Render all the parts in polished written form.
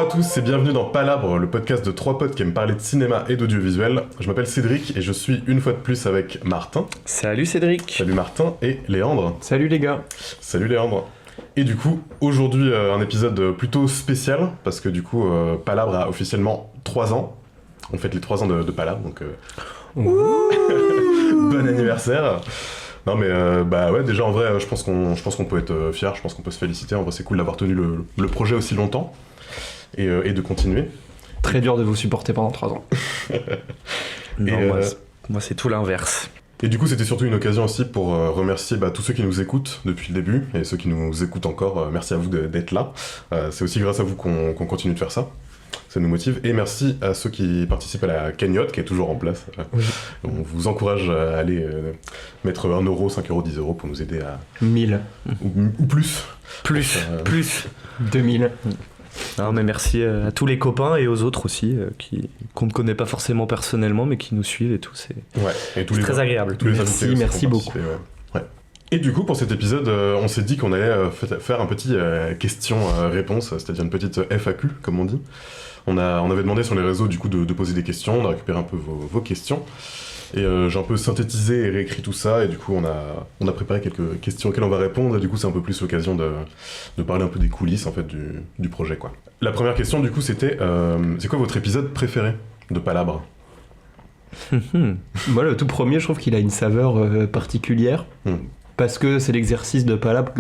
tous et bienvenue dans Palabre, le podcast de trois potes qui aiment parler de cinéma et d'audiovisuel. Je m'appelle Cédric et je suis une fois de plus avec Martin. Salut Cédric. Salut Martin et Léandre. Salut les gars. Salut Léandre. Et du coup, aujourd'hui un épisode plutôt spécial parce que du coup Palabre a officiellement 3 ans. On fête les 3 ans de Palabre, donc bon anniversaire. Non mais ouais, déjà en vrai je pense qu'on peut être fier, je pense qu'on peut se féliciter. En vrai c'est cool d'avoir tenu le projet aussi longtemps et de continuer. Très dur de vous supporter pendant 3 ans. Non, moi c'est tout l'inverse. Et du coup c'était surtout une occasion aussi pour remercier tous ceux qui nous écoutent depuis le début et ceux qui nous écoutent encore. Merci à vous d'être là. C'est aussi grâce à vous qu'on continue de faire ça. Ça nous motive. Et merci à ceux qui participent à la cagnotte qui est toujours en place. Oui. On vous encourage à aller mettre 1 euro, 5 euros, 10 euros pour nous aider à... 1000. Ou plus. Plus. 2000. Non, mais merci à tous les copains et aux autres aussi qu'on ne connaît pas forcément personnellement mais qui nous suivent et tout. C'est très agréable. Tous les invités Merci beaucoup. Ouais. Et du coup, pour cet épisode, on s'est dit qu'on allait faire un petit question-réponse, c'est-à-dire une petite FAQ, comme on dit. On avait demandé sur les réseaux du coup de poser des questions, on a récupéré un peu vos questions. Et j'ai un peu synthétisé et réécrit tout ça, et du coup on a préparé quelques questions auxquelles on va répondre, et du coup c'est un peu plus l'occasion de parler un peu des coulisses en fait du projet quoi. La première question du coup c'était, c'est quoi votre épisode préféré de Palabre? Moi le tout premier je trouve qu'il a une saveur particulière, parce que c'est l'exercice de Palabre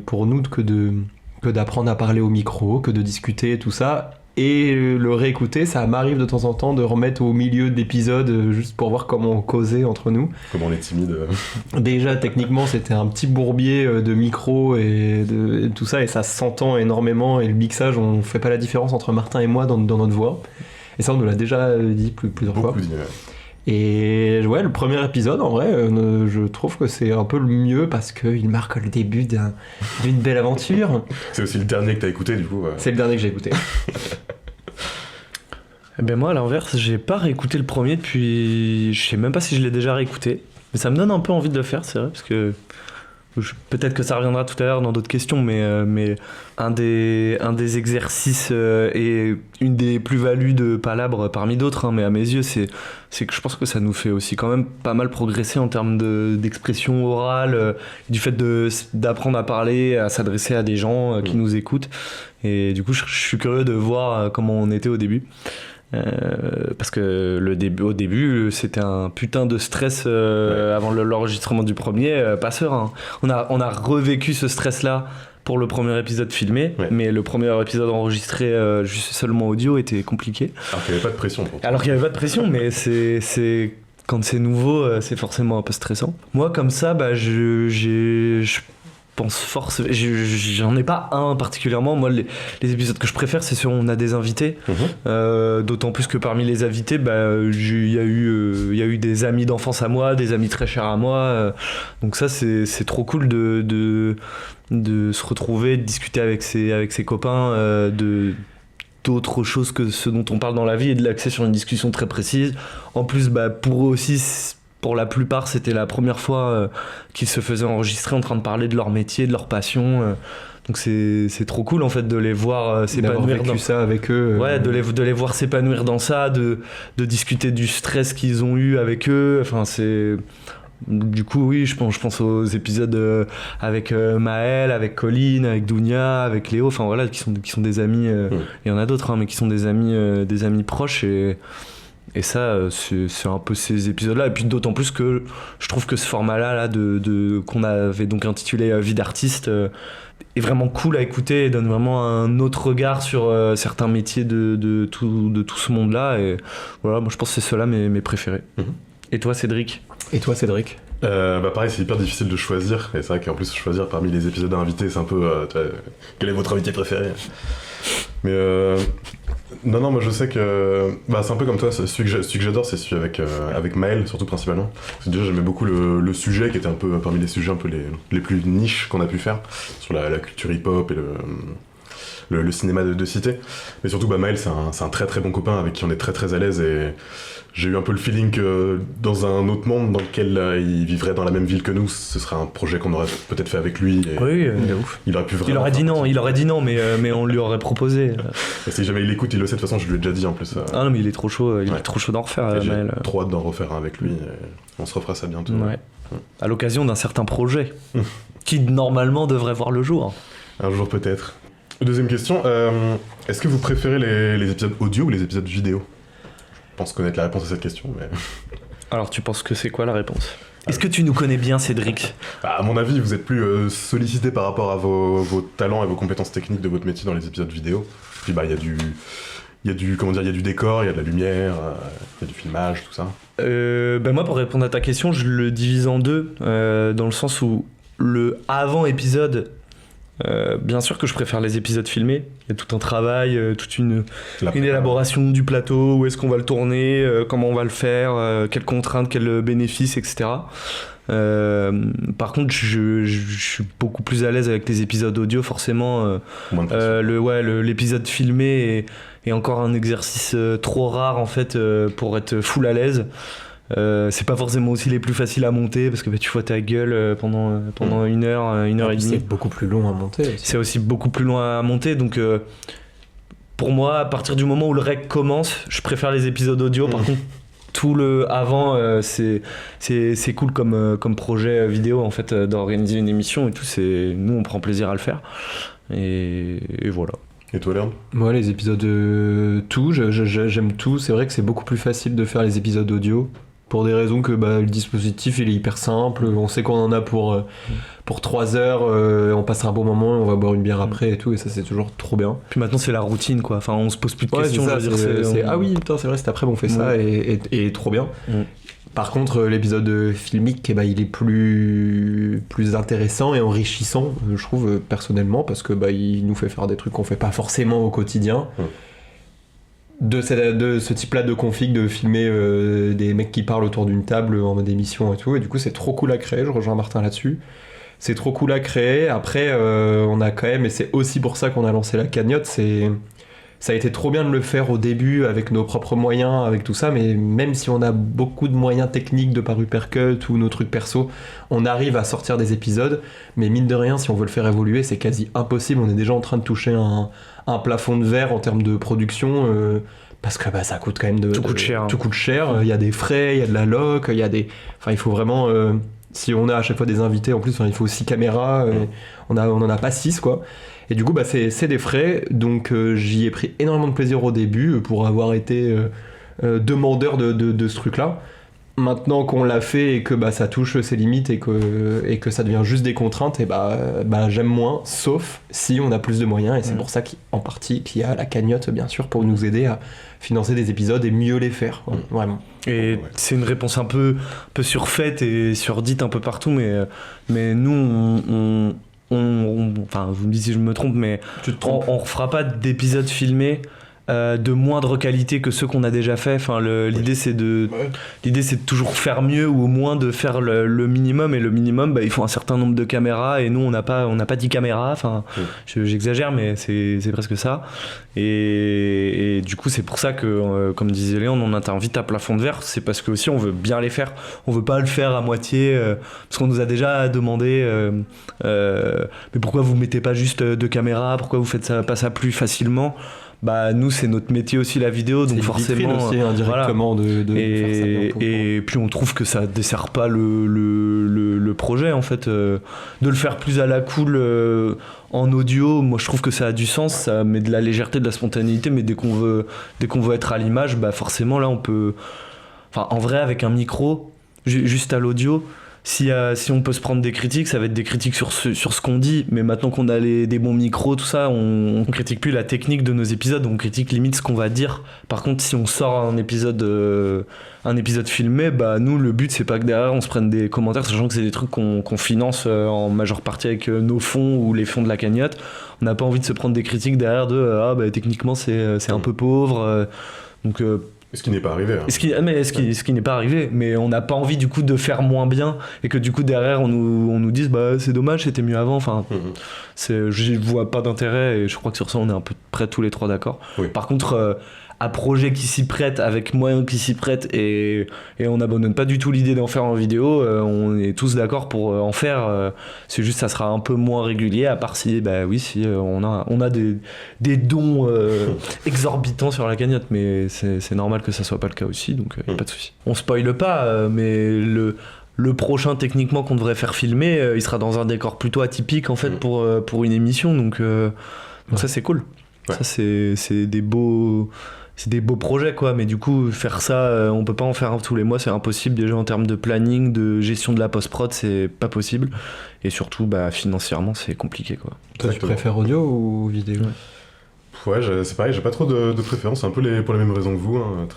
pour nous que d'apprendre à parler au micro, que de discuter et tout ça. Et le réécouter, ça m'arrive de temps en temps de remettre au milieu d'épisodes juste pour voir comment on causait entre nous. Comment on est timide. Déjà, techniquement, c'était un petit bourbier de micro et tout ça, et ça s'entend énormément. Et le mixage, on fait pas la différence entre Martin et moi dans notre voix. Et ça, on nous l'a déjà dit plusieurs fois. Beaucoup dit, ouais. Et ouais, le premier épisode, en vrai, je trouve que c'est un peu le mieux parce qu'il marque le début d'une belle aventure. C'est aussi le dernier que t'as écouté, du coup. C'est le dernier que j'ai écouté. Eh ben moi, à l'inverse, j'ai pas réécouté le premier depuis... Je sais même pas si je l'ai déjà réécouté. Mais ça me donne un peu envie de le faire, c'est vrai, parce que... Peut-être que ça reviendra tout à l'heure dans d'autres questions, mais un des exercices et une des plus-values de Palabre parmi d'autres, mais à mes yeux, c'est que je pense que ça nous fait aussi quand même pas mal progresser en termes d'expression orale, du fait d'apprendre à parler, à s'adresser à des gens qui nous écoutent. Et du coup, je suis curieux de voir comment on était au début. Parce que au début c'était un putain de stress avant l'enregistrement du premier, pas serein. On a revécu ce stress là pour le premier épisode filmé, mais le premier épisode enregistré juste seulement audio était compliqué. Alors qu'il n'y avait pas de pression. Alors qu'il n'y avait pas de pression, mais c'est quand c'est nouveau, c'est forcément un peu stressant. Moi comme ça, je pense forcément, j'en ai pas un particulièrement. Moi les épisodes que je préfère c'est ceux où on a des invités, d'autant plus que parmi les invités il y a eu des amis d'enfance à moi, des amis très chers à moi, donc ça c'est trop cool de se retrouver, de discuter avec ses copains d'autres choses que ce dont on parle dans la vie et de l'axer sur une discussion très précise. En plus pour eux aussi, pour la plupart, c'était la première fois qu'ils se faisaient enregistrer en train de parler de leur métier, de leur passion. Donc c'est trop cool en fait de les voir s'épanouir dans ça avec eux. Ouais, de les voir s'épanouir dans ça, de discuter du stress qu'ils ont eu avec eux. Enfin c'est du coup oui, je pense aux épisodes avec Maël, avec Colline, avec Dounia, avec Léo. Enfin voilà, qui sont des amis. Il y en a d'autres, mais qui sont des amis proches et ça, c'est un peu ces épisodes-là. Et puis d'autant plus que je trouve que ce format-là qu'on avait donc intitulé Vie d'artiste est vraiment cool à écouter et donne vraiment un autre regard sur certains métiers de tout ce monde-là. Et voilà, moi je pense que c'est ceux-là mes préférés. Et toi Cédric? Pareil, c'est hyper difficile de choisir. Et c'est vrai qu'en plus, choisir parmi les épisodes invités, c'est un peu... quel est votre invité préféré? Mais non, moi je sais que c'est un peu comme toi, celui que j'adore, c'est celui avec Maël, surtout principalement. Parce que déjà j'aimais beaucoup le sujet qui était un peu parmi les sujets un peu les plus niches qu'on a pu faire sur la culture hip-hop et le cinéma de cité. Mais surtout, Maël, c'est un très très bon copain avec qui on est très très à l'aise, et j'ai eu un peu le feeling que dans un autre monde dans lequel il vivrait dans la même ville que nous, ce serait un projet qu'on aurait peut-être fait avec lui. Et Oui, il aurait pu vraiment. il aurait dit non, mais on lui aurait proposé. Et si jamais il écoute, il le sait, de toute façon, je lui ai déjà dit en plus. Ah non, mais il est trop chaud, il est trop chaud d'en refaire, J'ai Maël. trop hâte d'en refaire un avec lui, et on se refera ça bientôt. Ouais. À l'occasion d'un certain projet qui normalement devrait voir le jour. Un jour peut-être. Deuxième question, est-ce que vous préférez les épisodes audio ou les épisodes vidéo ? Je pense connaître la réponse à cette question, mais... Alors tu penses que c'est quoi la réponse ? Est-ce que tu nous connais bien, Cédric ? À mon avis, vous êtes plus sollicité par rapport à vos talents et vos compétences techniques de votre métier dans les épisodes vidéo. Puis il y a du décor, il y a de la lumière, il y a du filmage, tout ça. Moi, pour répondre à ta question, je le divise en deux, dans le sens où le avant-épisode, bien sûr que je préfère les épisodes filmés. Il y a tout un travail, toute une élaboration du plateau, où est-ce qu'on va le tourner, comment on va le faire, quelles contraintes, quels bénéfices, etc. Par contre, je suis beaucoup plus à l'aise avec les épisodes audio, forcément. L'épisode filmé est encore un exercice trop rare, en fait, pour être full à l'aise. C'est pas forcément aussi les plus faciles à monter parce que tu vois ta gueule pendant une heure et demie. C'est beaucoup plus long à monter aussi. C'est aussi beaucoup plus long à monter, donc pour moi, à partir du moment où le rec commence, je préfère les épisodes audio. Par contre, tout le avant, c'est cool comme projet vidéo, en fait, d'organiser une émission et tout. Nous, on prend plaisir à le faire, et voilà. Et toi, Léon ? Moi, les épisodes tout, j'aime tout. C'est vrai que c'est beaucoup plus facile de faire les épisodes audio pour des raisons que le dispositif il est hyper simple. On sait qu'on en a pour 3 heures, on passera un bon moment, on va boire une bière après et tout, et ça c'est toujours trop bien. Puis maintenant c'est la routine, quoi. Enfin, on se pose plus de questions. Ah oui, putain, c'est vrai, cet après on fait ça et trop bien. Par contre, l'épisode filmique, il est plus intéressant et enrichissant, je trouve, personnellement, parce que il nous fait faire des trucs qu'on fait pas forcément au quotidien. De ce type-là de config, de filmer des mecs qui parlent autour d'une table en mode émission et tout, et du coup c'est trop cool à créer, je rejoins Martin là-dessus. C'est trop cool à créer. Après, on a quand même, et c'est aussi pour ça qu'on a lancé la cagnotte, ça a été trop bien de le faire au début avec nos propres moyens, avec tout ça, mais même si on a beaucoup de moyens techniques de par Uppercut ou nos trucs perso, on arrive à sortir des épisodes, mais mine de rien, si on veut le faire évoluer, c'est quasi impossible. On est déjà en train de toucher un plafond de verre en termes de production, parce que ça coûte quand même tout coûte cher. Tout coûte cher, il y a des frais, il y a de la loc, il faut vraiment... si on a à chaque fois des invités, en plus, il faut 6 caméras, on en a pas 6, quoi. Et du coup, c'est des frais, donc j'y ai pris énormément de plaisir au début pour avoir été demandeur de ce truc-là. Maintenant qu'on l'a fait et que ça touche ses limites et que ça devient juste des contraintes, et j'aime moins, sauf si on a plus de moyens, et c'est pour ça qu'en partie qu'il y a la cagnotte, bien sûr, pour nous aider à financer des épisodes et mieux les faire, vraiment. Et c'est une réponse un peu surfaite et surdite un peu partout, mais nous, enfin, vous me dites si je me trompe, mais on refera pas d'épisodes filmés de moindre qualité que ceux qu'on a déjà fait. Enfin, l'idée c'est de toujours faire mieux, ou au moins de faire le minimum, et le minimum il faut un certain nombre de caméras, et nous on n'a pas 10 caméras, enfin j'exagère, mais c'est presque ça, et du coup c'est pour ça que comme disait Léon, on invite à plafond de verre, c'est parce que aussi on veut bien les faire, on veut pas le faire à moitié, parce qu'on nous a déjà demandé mais pourquoi vous mettez pas juste 2 caméras, pourquoi vous faites pas ça plus facilement. Nous c'est notre métier aussi, la vidéo, donc forcément aussi, indirectement, de faire ça bien pour et puis on trouve que ça dessert pas le projet, en fait, de le faire plus à la cool en audio. Moi je trouve que ça a du sens, ça met de la légèreté, de la spontanéité, mais dès qu'on veut être à l'image, forcément là on peut, enfin en vrai avec un micro juste à l'audio, si on peut se prendre des critiques, ça va être des critiques sur ce qu'on dit, mais maintenant qu'on a des bons micros, tout ça, on critique plus la technique de nos épisodes, on critique limite ce qu'on va dire. Par contre, si on sort un épisode filmé, nous le but c'est pas que derrière on se prenne des commentaires, sachant que c'est des trucs qu'on finance en majeure partie avec nos fonds ou les fonds de la cagnotte. On n'a pas envie de se prendre des critiques derrière de techniquement c'est un peu pauvre, donc Ce qui n'est pas arrivé. Hein. Ce qui n'est pas arrivé, mais on n'a pas envie du coup de faire moins bien et que du coup derrière on nous dise bah c'est dommage, c'était mieux avant. Enfin, je vois pas d'intérêt et je crois que sur ça on est à peu près tous les trois d'accord. Oui. Par contre, à projet qui s'y prête, avec moyens qui s'y prêtent et on n'abandonne pas du tout l'idée d'en faire en vidéo, on est tous d'accord pour en faire. C'est juste ça sera un peu moins régulier, à part si on a des dons exorbitants sur la cagnotte, mais c'est normal que ça soit pas le cas aussi, donc y a pas de souci. On spoile pas, mais le prochain techniquement qu'on devrait faire filmer, il sera dans un décor plutôt atypique en fait pour une émission, donc ça c'est cool. Ouais. Ça c'est des beaux projets quoi, mais du coup faire ça, on peut pas en faire tous les mois, c'est impossible déjà en termes de planning, de gestion de la post-prod, c'est pas possible, et surtout financièrement c'est compliqué quoi. Toi tu préfères audio ou vidéo? Ouais, c'est pareil, j'ai pas trop de préférence, c'est un peu pour les mêmes raisons que vous. Hein,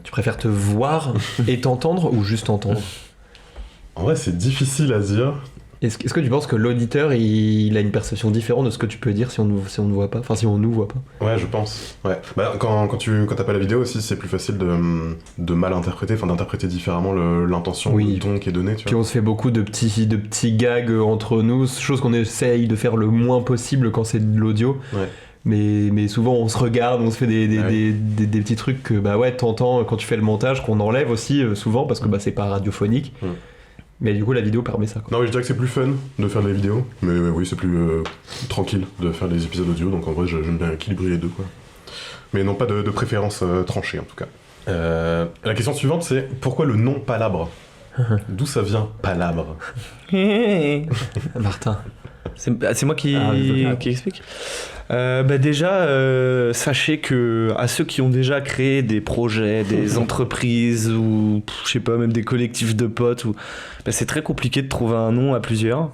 Tu préfères te voir et t'entendre ou juste entendre? En vrai c'est difficile à dire. Est-ce que tu penses que l'auditeur il a une perception différente de ce que tu peux dire si on ne voit pas, enfin si on nous voit pas? Ouais, je pense. Ouais. Quand t'as pas la vidéo aussi, c'est plus facile de mal interpréter, d'interpréter différemment l'intention, le ton qui est donné. Tu vois. Puis on se fait beaucoup de petits gags entre nous, chose qu'on essaye de faire le moins possible quand c'est de l'audio. Ouais. Mais souvent on se regarde, on se fait des petits trucs que t'entends quand tu fais le montage, qu'on enlève aussi souvent parce que c'est pas radiophonique. Mais du coup la vidéo permet ça quoi. Non oui, je dirais que c'est plus fun de faire des vidéos, mais oui c'est plus tranquille de faire des épisodes audio, donc en vrai j'aime bien équilibrer les deux quoi. Mais non pas de préférence tranchée en tout cas. La question suivante c'est pourquoi le nom Palabre? D'où ça vient Palabre? Martin. C'est moi qui explique. Déjà, sachez que à ceux qui ont déjà créé des projets, des entreprises ou je sais pas, même des collectifs de potes, c'est très compliqué de trouver un nom à plusieurs.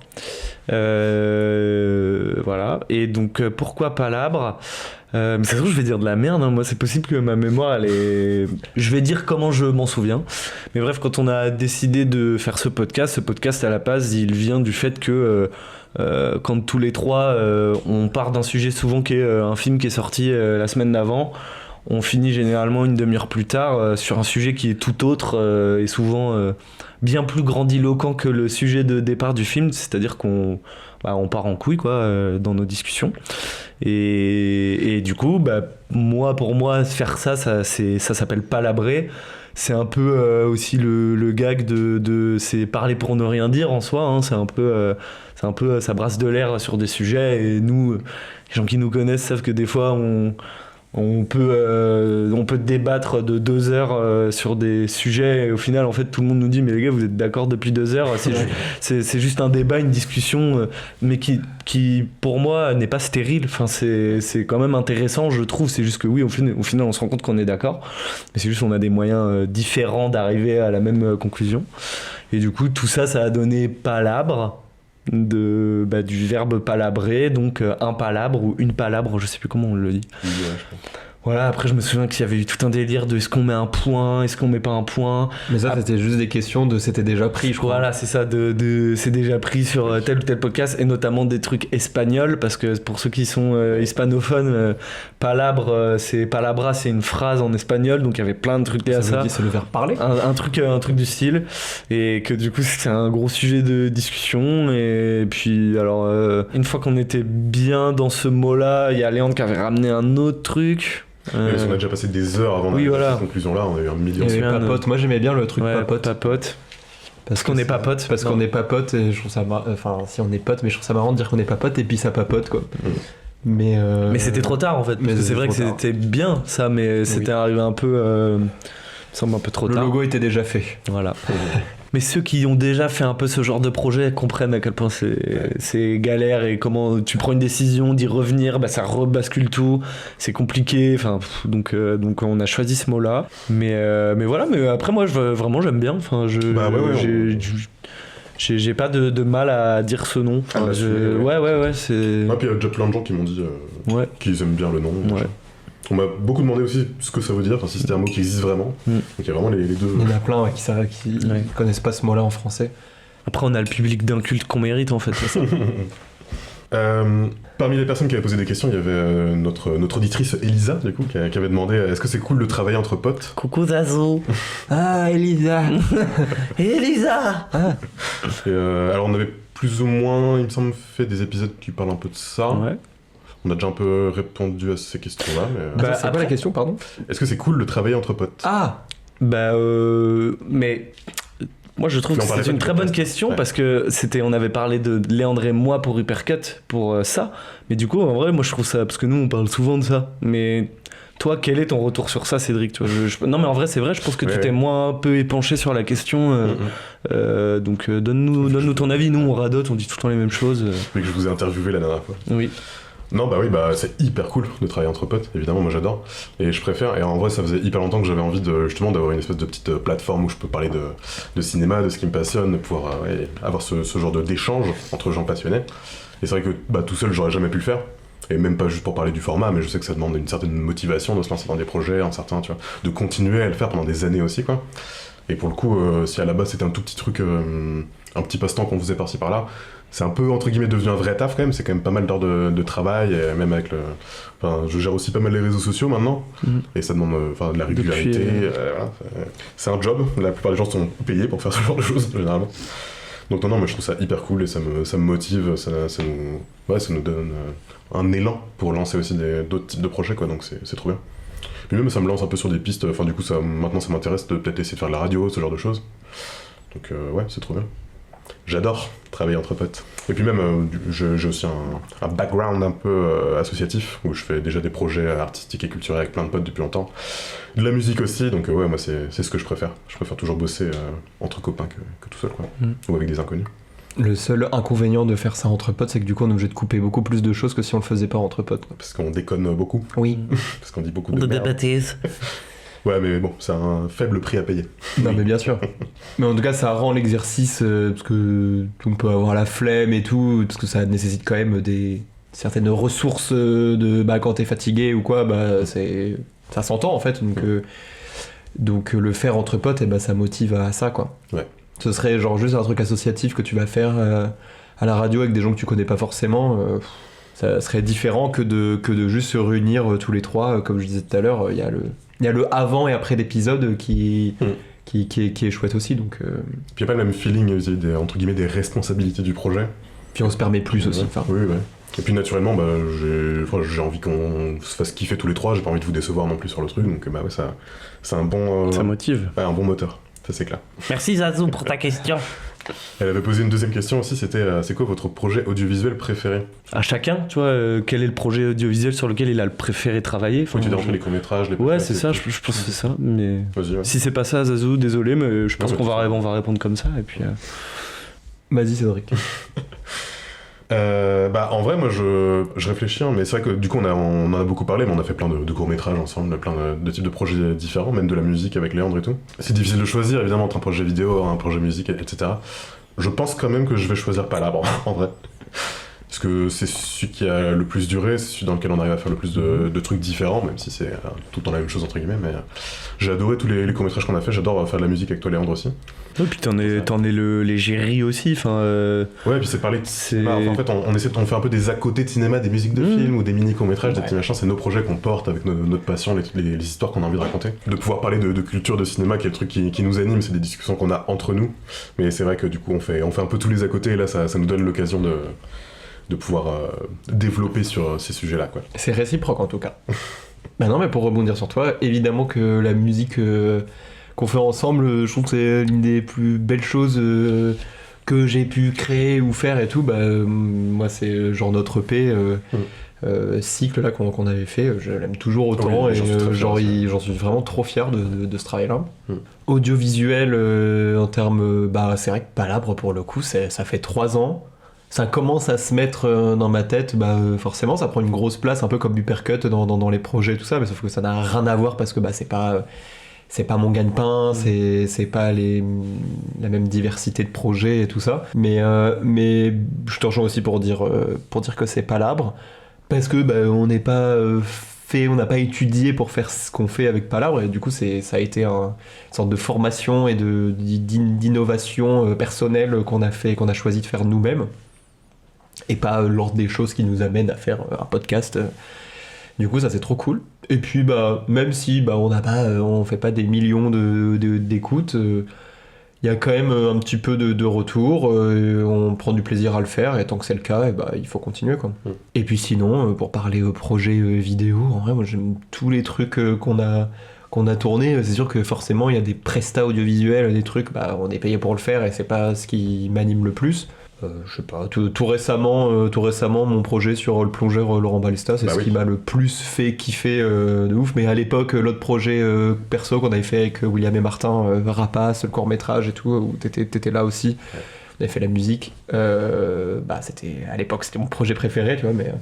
Voilà. Et donc pourquoi Palabre? Mais ça se trouve je vais dire de la merde, hein. Moi c'est possible que ma mémoire elle est... Je vais dire comment je m'en souviens. Mais bref, quand on a décidé de faire ce podcast à la base il vient du fait que quand tous les trois on part d'un sujet souvent qui est un film qui est sorti la semaine d'avant, on finit généralement une demi-heure plus tard sur un sujet qui est tout autre et souvent bien plus grandiloquent que le sujet de départ du film, c'est-à-dire qu'on part en couille quoi dans nos discussions et du coup pour moi faire ça s'appelle palabrer. C'est un peu aussi le gag de c'est parler pour ne rien dire en soi, hein. C'est un peu ça brasse de l'air sur des sujets et nous les gens qui nous connaissent savent que des fois on peut débattre de 2 heures sur des sujets et au final en fait tout le monde nous dit mais les gars vous êtes d'accord depuis 2 heures, c'est juste un débat, une discussion mais qui pour moi n'est pas stérile, enfin c'est quand même intéressant je trouve, c'est juste que oui au final on se rend compte qu'on est d'accord mais c'est juste qu'on a des moyens différents d'arriver à la même conclusion et du coup tout ça a donné palabre du verbe palabrer, donc un palabre ou une palabre, je sais plus comment on le dit. Ouais, je pense. Voilà, après je me souviens qu'il y avait eu tout un délire de est-ce qu'on met un point, est-ce qu'on met pas un point. Mais ça c'était juste des questions de c'était déjà pris, je crois. Voilà, c'est ça, c'est déjà pris sur tel ou tel podcast et notamment des trucs espagnols parce que pour ceux qui sont hispanophones, palabra c'est une phrase en espagnol, donc il y avait plein de trucs liés à ça. C'est le verbe parler. Un truc du style et que du coup c'était un gros sujet de discussion et puis alors une fois qu'on était bien dans ce mot-là, il y a Léandre qui avait ramené un autre truc. On a déjà passé des heures avant d'arriver à cette conclusion-là, on a eu un million de papote. Moi j'aimais bien le truc papote. Parce qu'on est pas potes. Parce qu'on est pas potes et je trouve ça enfin si on est potes, mais je trouve ça marrant de dire qu'on est pas potes et puis ça papote quoi. Mais c'était trop tard en fait. Parce que c'est vrai que c'était bien ça, mais c'était arrivé un peu semble un peu trop tard. Le logo était déjà fait. Voilà. Mais ceux qui ont déjà fait un peu ce genre de projet comprennent à quel point c'est galère et comment tu prends une décision d'y revenir, ça rebascule tout, c'est compliqué. Enfin, donc on a choisi ce mot-là. Mais voilà. Mais après moi vraiment j'aime bien. Enfin, j'ai pas de mal à dire ce nom. Enfin, ouais. C'est. Puis il y a déjà plein de gens qui m'ont dit qu'ils aiment bien le nom. Ouais. On m'a beaucoup demandé aussi ce que ça veut dire, si c'était un mot qui existe vraiment. Donc il y a vraiment les deux. Il y en a plein qui connaissent pas ce mot-là en français. Après on a le public d'inculte qu'on mérite en fait, c'est ça. Parmi les personnes qui avaient posé des questions, il y avait notre auditrice Elisa, du coup, qui avait demandé est-ce que c'est cool de travailler entre potes. Coucou Zazo. Ah, Elisa. Elisa. Alors on avait plus ou moins, il me semble, fait des épisodes qui parlent un peu de ça. Ouais. On a déjà un peu répondu à ces questions-là, mais... Bah, c'est pas la question, pardon. Est-ce que c'est cool de travailler entre potes? Ah. Bah mais moi je trouve Mais que on parlait c'est pas une de très bonne podcast. question Ouais. parce que on avait parlé de Léandre et moi pour Hypercut pour ça, mais du coup en vrai moi je trouve ça, parce que nous on parle souvent de ça, mais toi quel est ton retour sur ça Cédric? Tu vois, non mais en vrai c'est vrai, je pense que tu Ouais. t'es moins un peu épanché sur la question, donc donne-nous ton avis, nous on radote, on dit tout le temps les mêmes choses. Vu que je vous ai interviewé la dernière fois. Oui. Non, bah oui, bah c'est hyper cool de travailler entre potes, évidemment, moi j'adore. Et je préfère, et en vrai, ça faisait hyper longtemps que j'avais envie justement d'avoir une espèce de petite plateforme où je peux parler de cinéma, de ce qui me passionne, de pouvoir avoir ce genre d'échange entre gens passionnés. Et c'est vrai que bah, tout seul, j'aurais jamais pu le faire. Et même pas juste pour parler du format, mais je sais que ça demande une certaine motivation de se lancer dans des projets, tu vois, de continuer à le faire pendant des années aussi, quoi. Et pour le coup, si à la base c'était un tout petit truc, un petit passe-temps qu'on faisait par-ci par-là, c'est un peu entre guillemets devenu un vrai taf quand même, c'est quand même pas mal d'heures de travail, et même avec je gère aussi pas mal les réseaux sociaux maintenant, et ça demande de la régularité, voilà, c'est un job, la plupart des gens sont payés pour faire ce genre de choses généralement. Donc non, mais je trouve ça hyper cool et ça me motive, ça nous donne un élan pour lancer aussi d'autres types de projets, quoi, donc c'est trop bien. Puis même ça me lance un peu sur des pistes, du coup maintenant ça m'intéresse de peut-être essayer de faire de la radio, ce genre de choses. Donc ouais, c'est trop bien. J'adore travailler entre potes. Et puis même, j'ai aussi un background un peu associatif, où je fais déjà des projets artistiques et culturels avec plein de potes depuis longtemps. De la musique aussi, donc ouais, moi c'est ce que je préfère. Je préfère toujours bosser entre copains que tout seul, quoi. Ou avec des inconnus. Le seul inconvénient de faire ça entre potes, c'est que du coup on est obligé de couper beaucoup plus de choses que si on le faisait pas entre potes, quoi. Parce qu'on déconne beaucoup, Oui. parce qu'on dit beaucoup de merde. bêtises. Ouais, mais bon, c'est un faible prix à payer. Non mais bien sûr. Mais en tout cas ça rend l'exercice, parce que on peut avoir la flemme et tout, parce que ça nécessite quand même certaines ressources quand t'es fatigué ou quoi, ça s'entend en fait, donc le faire entre potes, ça motive à ça, quoi. Ouais. Ce serait genre juste un truc associatif que tu vas faire à la radio avec des gens que tu connais pas forcément, ça serait différent que de juste se réunir tous les trois, comme je disais tout à l'heure, il y a le avant et après l'épisode qui est chouette aussi, donc... Puis il n'y a pas le même feeling, entre guillemets, des responsabilités du projet. Puis on se permet plus aussi. Oui, ouais. Et puis naturellement, j'ai envie qu'on se fasse kiffer tous les trois, j'ai pas envie de vous décevoir non plus sur le truc, donc ouais, ça, c'est un bon... Ça motive. Ouais, un bon moteur, ça c'est clair. Merci Zazou pour ta question. Elle avait posé une deuxième question aussi, c'était c'est quoi votre projet audiovisuel préféré? À chacun, tu vois, quel est le projet audiovisuel sur lequel il a le préféré travailler? Faut que tu déranges les courts-métrages, les... Ouais, c'est ça, je pense que c'est ça, mais... Vas-y, ouais. Si c'est pas ça, Zazou, désolé, mais je pense Ouais, qu'on va répondre comme ça, et puis... Vas-y Cédric. En vrai, moi je réfléchis, mais c'est vrai que du coup on en a beaucoup parlé, mais on a fait plein de courts-métrages ensemble, plein de types de projets différents, même de la musique avec Léandre et tout. C'est difficile de choisir évidemment entre un projet vidéo, un projet musique, etc. Je pense quand même que je vais choisir Palabre, en vrai. Parce que c'est celui qui a le plus duré, c'est celui dans lequel on arrive à faire le plus de trucs différents, même si c'est tout le temps la même chose entre guillemets, mais j'ai adoré tous les courts-métrages qu'on a fait, j'adore faire de la musique avec toi Léandre aussi. Ouais, puis t'en es l'égérie aussi, enfin... Ouais, puis c'est parler de cinéma, en fait on fait un peu des à côté de cinéma, des musiques de films ou des mini courts-métrages, des petits machins, c'est nos projets qu'on porte avec notre passion, les histoires qu'on a envie de raconter. De pouvoir parler de culture, de cinéma, qui est le truc qui nous anime, c'est des discussions qu'on a entre nous, mais c'est vrai que du coup on fait un peu tous les à côté, et là ça nous donne l'occasion de pouvoir développer sur ces sujets-là, quoi. C'est réciproque en tout cas. Non, mais pour rebondir sur toi, évidemment que la musique qu'on fait ensemble, je trouve que c'est l'une des plus belles choses que j'ai pu créer ou faire et tout. Moi, c'est genre notre EP cycle là qu'on avait fait, je l'aime toujours autant, oui, et j'en suis vraiment trop fier de ce travail-là. Audiovisuel, en termes, c'est vrai que Palabre pour le coup, ça fait 3 ans. Ça commence à se mettre dans ma tête, forcément ça prend une grosse place, un peu comme Hypercut dans les projets et tout ça, mais sauf que ça n'a rien à voir parce que c'est pas mon gagne-pain, c'est pas la même diversité de projets et tout ça, mais je te rejoins aussi pour dire que c'est Palabre, parce que on n'est pas on n'a pas étudié pour faire ce qu'on fait avec Palabre, et du coup ça a été une sorte de formation et d'innovation personnelle qu'on a choisi de faire nous-mêmes. et pas l'ordre des choses qui nous amène à faire un podcast. Du coup, ça c'est trop cool. Et puis, même si on fait pas des millions d'écoutes, il y a quand même un petit peu de retour. On prend du plaisir à le faire, et tant que c'est le cas, il faut continuer, quoi. Et puis sinon, pour parler projet vidéo, en vrai, moi j'aime tous les trucs qu'on a tourné. C'est sûr que forcément, il y a des prestats audiovisuels, des trucs, on est payé pour le faire et c'est pas ce qui m'anime le plus. Je sais pas, tout récemment, mon projet sur le plongeur Laurent Balesta, c'est ce qui m'a le plus fait kiffer de ouf. Mais à l'époque, l'autre projet perso qu'on avait fait avec William et Martin, Rapace, le court-métrage et tout, où t'étais là aussi, on avait fait la musique. À l'époque, c'était mon projet préféré, tu vois, mais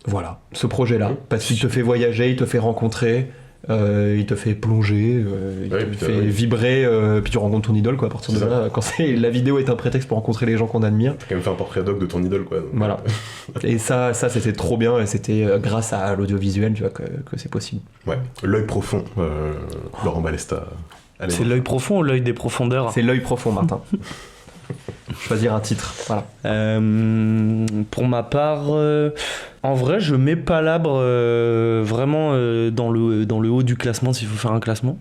voilà, ce projet-là, parce qu'il te fait voyager, il te fait rencontrer. Il te fait plonger, il te fait vibrer, puis tu rencontres ton idole, quoi, à partir de là. Quand la vidéo est un prétexte pour rencontrer les gens qu'on admire. T'as quand même fait un portrait doc de ton idole, quoi. Donc, voilà. Et ça c'était trop bien, et c'était grâce à l'audiovisuel, tu vois, que c'est possible. Ouais, l'œil profond, Laurent Balesta. C'est l'œil profond ou l'œil des profondeurs? C'est l'œil profond, Martin. Choisir un titre, voilà. Pour ma part, en vrai, je mets Palabre vraiment dans le haut du classement, s'il faut faire un classement.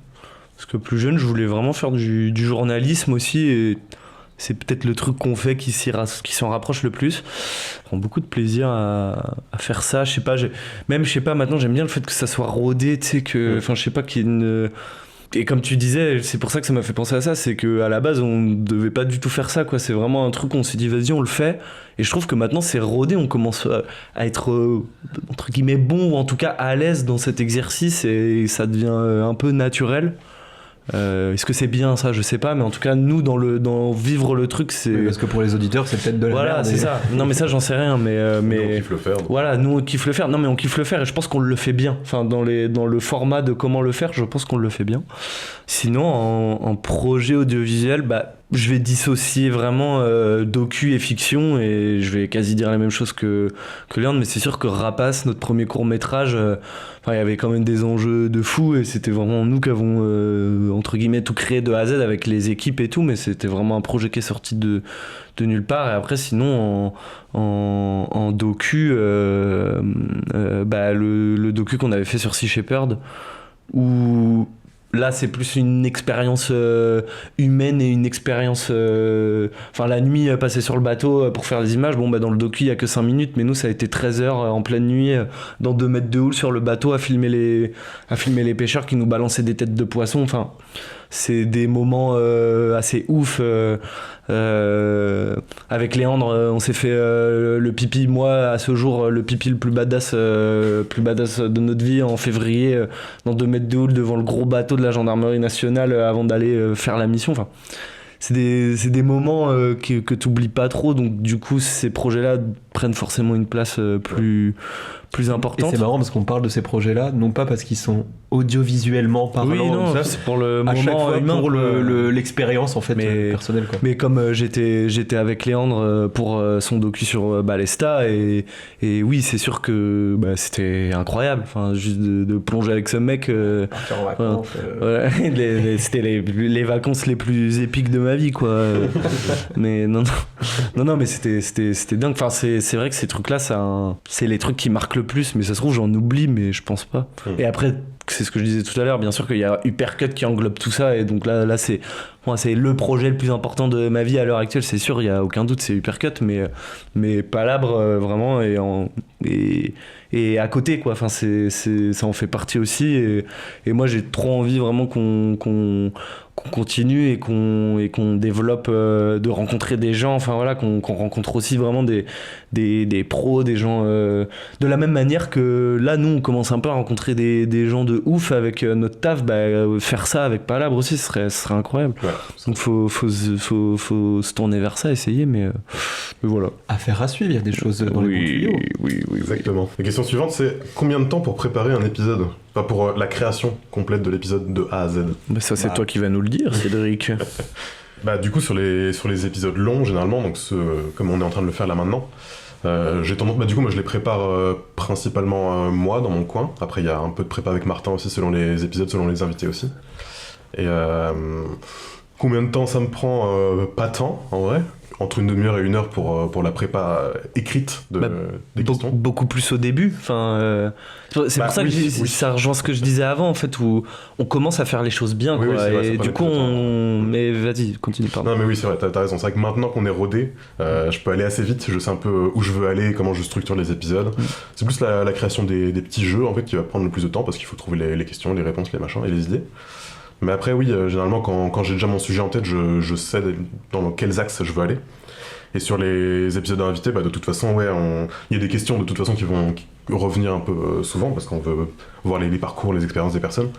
Parce que plus jeune, je voulais vraiment faire du journalisme aussi, et c'est peut-être le truc qu'on fait qui s'en rapproche le plus. Je prends beaucoup de plaisir à faire ça. Je sais pas, maintenant j'aime bien le fait que ça soit rodé, tu sais, je sais pas, qu'il y ait une... Et comme tu disais, c'est pour ça que ça m'a fait penser à ça, c'est qu'à la base on devait pas du tout faire ça, quoi. C'est vraiment un truc, on s'est dit vas-y on le fait, et je trouve que maintenant c'est rodé, on commence à être entre guillemets bon, ou en tout cas à l'aise dans cet exercice, et ça devient un peu naturel. Est-ce que c'est bien ça, je sais pas, mais en tout cas nous dans vivre le truc, c'est... Oui, parce que pour les auditeurs c'est peut-être de la merde. Voilà, c'est ça. Non mais ça j'en sais rien, mais on kiffe le faire. Donc. Voilà, nous on kiffe le faire. Non mais on kiffe le faire, et je pense qu'on le fait bien. Enfin dans le format de comment le faire, je pense qu'on le fait bien. Sinon en projet audiovisuel, je vais dissocier vraiment docu et fiction, et je vais quasi dire la même chose que Léandre, mais c'est sûr que Rapace, notre premier court-métrage, il y avait quand même des enjeux de fou, et c'était vraiment nous qui avons entre guillemets tout créé de A à Z avec les équipes et tout, mais c'était vraiment un projet qui est sorti de nulle part. Et après sinon en docu, le docu qu'on avait fait sur Sea Shepherd, où là c'est plus une expérience humaine, et une expérience la nuit passée sur le bateau pour faire les images. Dans le docu il y a que 5 minutes, mais nous ça a été 13 heures en pleine nuit dans 2 mètres de houle sur le bateau à filmer les pêcheurs qui nous balançaient des têtes de poissons. Enfin c'est des moments assez ouf. Avec Léandre, on s'est fait le pipi, moi à ce jour le pipi le plus badass de notre vie, en février, dans 2 mètres de houle devant le gros bateau de la gendarmerie nationale avant d'aller faire la mission. Enfin, c'est des moments que t'oublies pas trop, donc du coup ces projets-là prennent forcément une place plus importante. Et c'est marrant parce qu'on parle de ces projets-là, non pas parce qu'ils sont audiovisuellement parlant, oui, non, ça, c'est pour le à moment chaque fois humain, pour l'expérience en fait, personnelle, quoi. Mais comme j'étais avec Léandre pour son docu sur Balesta, et oui c'est sûr que c'était incroyable, enfin juste de plonger avec ce mec, partir en vacances, c'était les vacances les plus épiques de ma vie, quoi. Mais non mais c'était dingue. Enfin c'est vrai que ces trucs là c'est les trucs qui marquent le plus, mais ça se trouve j'en oublie, mais je pense pas. Et après c'est ce que je disais tout à l'heure, bien sûr qu'il y a Hypercut qui englobe tout ça, et donc là c'est le projet le plus important de ma vie à l'heure actuelle, c'est sûr, il y a aucun doute, c'est Hypercut, mais Palabre vraiment et à côté, quoi. Enfin ça en fait partie aussi, et moi j'ai trop envie vraiment qu'on continue et qu'on développe, de rencontrer des gens, enfin voilà, qu'on rencontre aussi vraiment des pros, des gens de la même manière que là nous on commence un peu à rencontrer des gens de ouf avec notre taf. Faire ça avec Palabre aussi, ce serait incroyable. Ouais. Donc faut se tourner vers ça, essayer, mais voilà. Affaire à suivre, il y a des choses dans les bons tuyaux. Oui, exactement. La question suivante, c'est combien de temps pour préparer un épisode ? Enfin, pour la création complète de l'épisode de A à Z. Ça c'est toi qui vas nous le dire, Cédric. Du coup sur les épisodes longs généralement, donc comme on est en train de le faire là maintenant, j'ai tendance, du coup moi je les prépare principalement moi dans mon coin. Après il y a un peu de prépa avec Martin aussi selon les épisodes, selon les invités aussi. Et Combien de temps ça me prend? Pas tant, en vrai. Entre une demi-heure et 1 heure pour la prépa écrite des questions. Beaucoup plus au début. Enfin, c'est pour ça que ça rejoint ce que je disais avant, en fait, où on commence à faire les choses bien. Oui, quoi, c'est vrai, et du coup, mais vas-y, continue. Pardon. Non, mais oui, c'est vrai, t'as raison. C'est vrai que maintenant qu'on est rodé, je peux aller assez vite. Je sais un peu où je veux aller, comment je structure les épisodes. C'est plus la création des petits jeux, en fait, qui va prendre le plus de temps parce qu'il faut trouver les questions, les réponses, les machins et les idées. Mais après, oui, généralement, quand j'ai déjà mon sujet en tête, je sais dans quels axes je veux aller. Et sur les épisodes invités, de toute façon, il y a des questions de toute façon qui vont revenir un peu souvent parce qu'on veut voir les parcours, les expériences des personnes.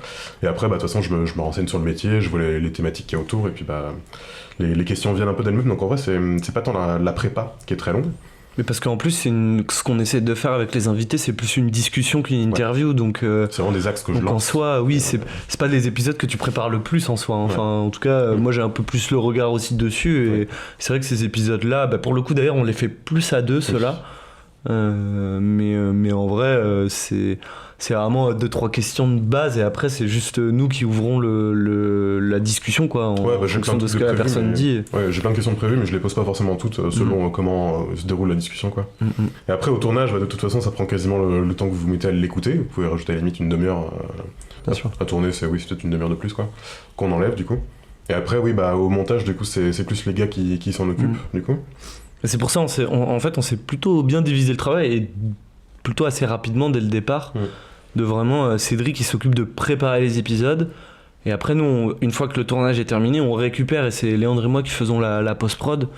Et après, de toute façon, je me renseigne sur le métier, je vois les thématiques qu'il y a autour, et puis les questions viennent un peu d'elles-mêmes. Donc en vrai, c'est pas tant la prépa qui est très longue. Mais parce qu'en plus, ce qu'on essaie de faire avec les invités, c'est plus une discussion qu'une interview. Donc, c'est vraiment des axes que je lance. En soi, oui, c'est pas des épisodes que tu prépares le plus en soi. Enfin, en tout cas, moi j'ai un peu plus le regard aussi dessus. Et c'est vrai que ces épisodes-là, pour le coup d'ailleurs, on les fait plus à deux, ceux-là. Mais en vrai, c'est vraiment 2-3 questions de base et après c'est juste nous qui ouvrons la discussion quoi, en fonction de ce que la personne dit. Ouais, j'ai plein de questions de prévues mais je les pose pas forcément toutes selon comment se déroule la discussion quoi. Et après au tournage, de toute façon ça prend quasiment le temps que vous mettez à l'écouter. Vous pouvez rajouter à la limite une demi-heure à tourner, c'est peut-être une demi-heure de plus quoi, qu'on enlève du coup. Et après au montage du coup c'est plus les gars qui s'en occupent du coup. C'est pour ça on s'est plutôt bien divisé le travail et plutôt assez rapidement dès le départ de vraiment Cédric qui s'occupe de préparer les épisodes et après nous une fois que le tournage est terminé on récupère et c'est Léandre et moi qui faisons la post-prod.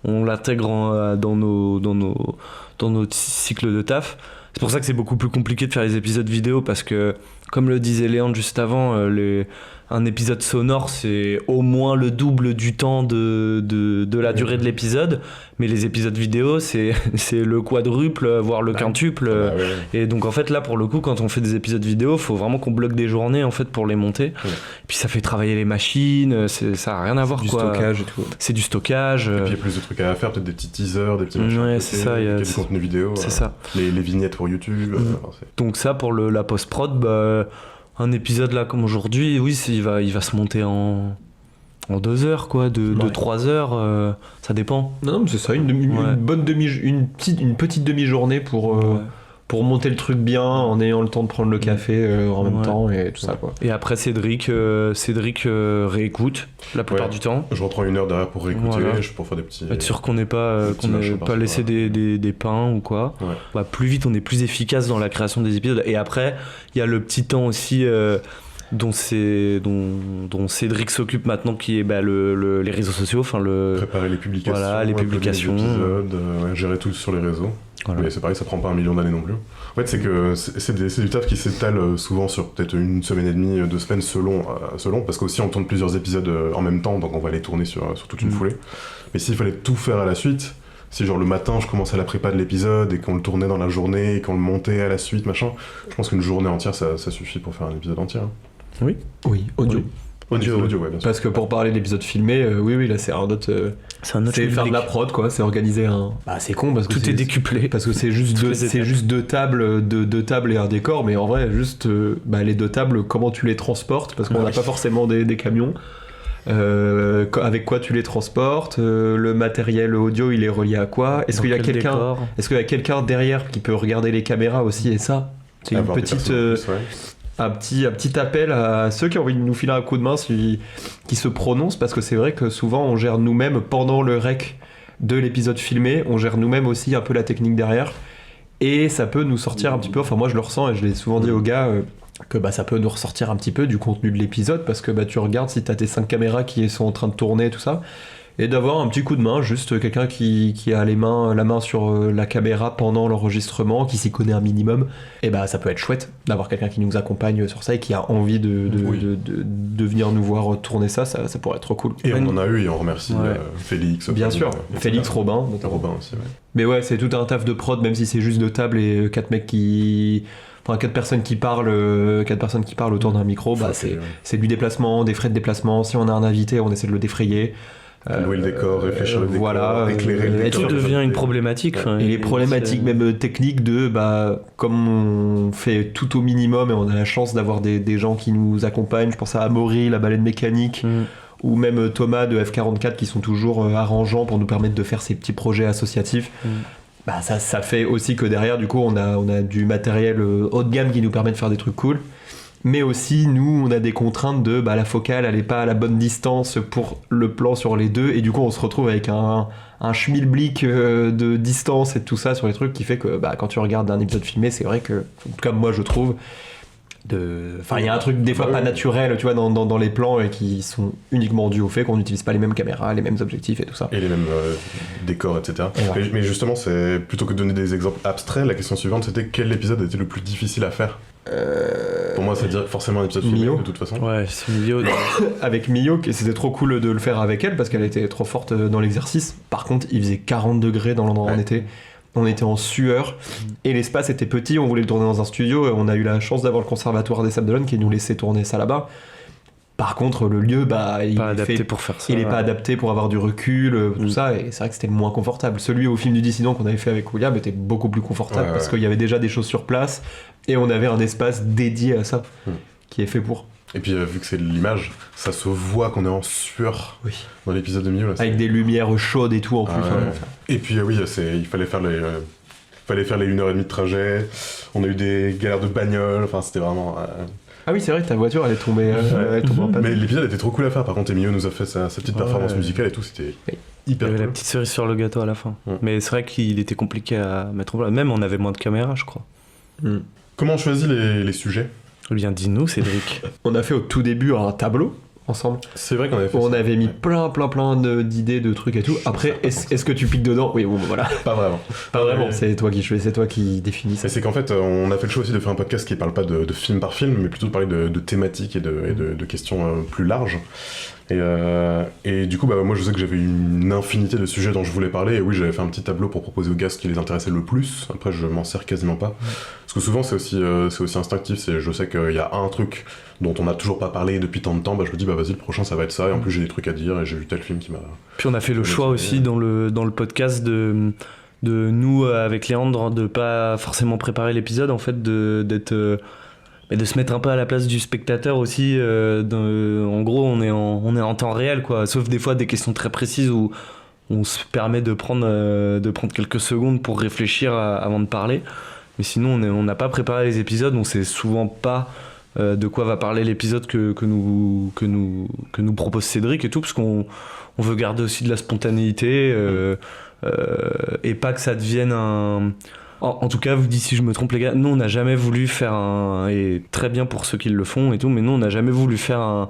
On l'intègre dans nos cycles de taf. C'est pour ça que c'est beaucoup plus compliqué de faire les épisodes vidéo parce que comme le disait Léandre juste avant, un épisode sonore c'est au moins le double du temps de la durée de l'épisode, mais les épisodes vidéo c'est le quadruple voire le quintuple. Et donc en fait là pour le coup quand on fait des épisodes vidéo faut vraiment qu'on bloque des journées en fait pour les monter. Et puis ça fait travailler les machines, ça a rien à voir du quoi. Stockage et tout. C'est du stockage. Et puis il y a plus de trucs à faire, peut-être des petits teasers, des petits machins. Ouais, c'est ça, il y a du contenu vidéo. C'est ça. Les vignettes pour YouTube. Donc ça pour la post-prod, un épisode là comme aujourd'hui, oui, il va se monter en 2 heures quoi, de 3 heures, ça dépend. Non mais c'est ça, une petite demi-journée pour monter le truc bien en ayant le temps de prendre le café en même temps et tout ça quoi. Et après Cédric réécoute la plupart du temps. Je reprends 1 heure derrière pour réécouter, pour faire des petits. Être sûr qu'on n'ait pas laissé des pains ou quoi. Plus vite on est plus efficace dans la création des épisodes. Et après il y a le petit temps aussi dont Cédric s'occupe maintenant qui est les réseaux sociaux, préparer les publications, les publications, les épisodes, gérer tout sur les réseaux. Mais c'est pareil, ça prend pas 1 million d'années non plus. En fait, c'est que c'est du taf qui s'étale souvent sur peut-être 1 semaine et demie, 2 semaines selon parce qu'aussi on tourne plusieurs épisodes en même temps, donc on va les tourner sur toute une foulée. Mais s'il fallait tout faire à la suite, si genre le matin je commençais la prépa de l'épisode et qu'on le tournait dans la journée et qu'on le montait à la suite, machin, je pense qu'une journée entière ça suffit pour faire un épisode entier. Oui, audio. Audio, ouais, bien sûr. Parce que pour parler de l'épisode filmé, oui, là c'est un autre. C'est faire de la prod, quoi. C'est organiser un. C'est con parce que tout est décuplé. Parce que c'est juste deux tables, deux tables et un décor, mais en vrai, juste les 2 tables, comment tu les transportes, parce qu'on n'a pas forcément des camions. Avec quoi tu les transportes, le matériel audio il est relié à quoi, est-ce qu'il y a quelqu'un derrière qui peut regarder les caméras aussi, et ça c'est une petite un petit appel à ceux qui ont envie de nous filer un coup de main qui se prononcent, parce que c'est vrai que souvent on gère nous-mêmes pendant le rec de l'épisode filmé, on gère nous-mêmes aussi un peu la technique derrière, et ça peut nous sortir un petit peu, enfin moi je le ressens et je l'ai souvent dit aux gars que ça peut nous ressortir un petit peu du contenu de l'épisode, parce que tu regardes si t'as tes 5 caméras qui sont en train de tourner tout ça, et d'avoir un petit coup de main, juste quelqu'un qui a la main sur la caméra pendant l'enregistrement, qui s'y connaît un minimum, et ça peut être chouette d'avoir quelqu'un qui nous accompagne sur ça et qui a envie de venir nous voir tourner ça pourrait être trop cool. Et on en a eu, et on remercie Félix. Bien sûr, Félix, Robin notamment. Robin aussi, Mais ouais, c'est tout un taf de prod, même si c'est juste 2 tables et 4 personnes qui parlent autour d'un micro, c'est du déplacement, des frais de déplacement. Si on a un invité, on essaie de le défrayer. Louer le décor, réfléchir le décor, éclairer le décor. Tout devient une problématique. Et les problématiques même techniques comme on fait tout au minimum et on a la chance d'avoir des gens qui nous accompagnent, je pense à Amaury, la baleine mécanique, ou même Thomas de F44 qui sont toujours arrangeants pour nous permettre de faire ces petits projets associatifs. Bah ça fait aussi que derrière du coup on a du matériel haut de gamme qui nous permet de faire des trucs cool, mais aussi nous on a des contraintes de la focale elle est pas à la bonne distance pour le plan sur les deux, et du coup on se retrouve avec un schmilblick de distance et tout ça sur les trucs qui fait que quand tu regardes un épisode filmé, c'est vrai que, en tout cas moi je trouve, il y a un truc des fois pas naturel, tu vois, dans les plans qui sont uniquement dus au fait qu'on n'utilise pas les mêmes caméras, les mêmes objectifs et tout ça. Et les mêmes décors, etc. Ouais. Mais justement, c'est plutôt que de donner des exemples abstraits, la question suivante c'était quel épisode était le plus difficile à faire. Pour moi, c'est forcément un épisode filmé, Mio. de toute façon. Ouais, c'est Mio. Avec Mio, c'était trop cool de le faire avec elle parce qu'elle était trop forte dans l'exercice. Par contre, il faisait 40 degrés dans l'endroit où on était en sueur et l'espace était petit, on voulait le tourner dans un studio et on a eu la chance d'avoir le conservatoire des Sables d'Olonne qui nous laissait tourner ça là-bas. Par contre, le lieu, il pas adapté pour faire ça. il est pas adapté pour avoir du recul, tout ça, et c'est vrai que c'était moins confortable. Celui au film du dissident qu'on avait fait avec William était beaucoup plus confortable parce qu'il y avait déjà des choses sur place et on avait un espace dédié à ça qui est fait pour. Et puis vu que c'est l'image, ça se voit qu'on est en sueur dans l'épisode de Mio. Là, avec des lumières chaudes et tout en plus. Et puis il fallait faire les 1h30 de trajet, on a eu des galères de bagnole, enfin c'était vraiment... Ah oui, c'est vrai que ta voiture elle est tombée, en panne. Mais l'épisode était trop cool à faire, par contre Emilio nous a fait sa petite performance musicale et tout, c'était hyper Il y avait cool. la petite cerise sur le gâteau à la fin. Mais c'est vrai qu'il était compliqué à mettre en place. Même on avait moins de caméras, je crois. Comment on choisit les sujets ? Eh bien, dis-nous, Cédric. On a fait au tout début un tableau ensemble. C'est vrai qu'on avait fait On ça. avait mis plein d'idées, de trucs et tout. Après, est-ce que tu piques dedans ? Oui, bon, voilà. Pas vraiment. Pas vraiment. C'est toi qui définis ça. Et c'est qu'en fait, on a fait le choix aussi de faire un podcast qui parle pas de film par film, mais plutôt de parler de thématiques et de questions plus larges. Et du coup, moi je sais que j'avais une infinité de sujets dont je voulais parler, et oui, j'avais fait un petit tableau pour proposer aux gars ce qui les intéressait le plus. Après, je m'en sers quasiment pas. Parce que souvent, c'est aussi instinctif. Je sais qu'il y a un truc dont on n'a toujours pas parlé depuis tant de temps, je me dis, vas-y, le prochain, ça va être ça, et en plus, j'ai des trucs à dire, et j'ai vu tel film qui m'a... Puis on a fait le choix aussi dans le podcast de nous, avec Léandre, de pas forcément préparer l'épisode, en fait, de se mettre un peu à la place du spectateur aussi. En gros, on est en temps réel, quoi. Sauf des fois des questions très précises où on se permet de prendre quelques secondes pour réfléchir avant de parler. Mais sinon, on n'a pas préparé les épisodes, on sait souvent pas de quoi va parler l'épisode que nous propose Cédric et tout, parce qu'on veut garder aussi de la spontanéité et pas que ça devienne un... En tout cas, vous dites si je me trompe les gars, nous on n'a jamais voulu faire et très bien pour ceux qui le font et tout, mais nous on n'a jamais voulu faire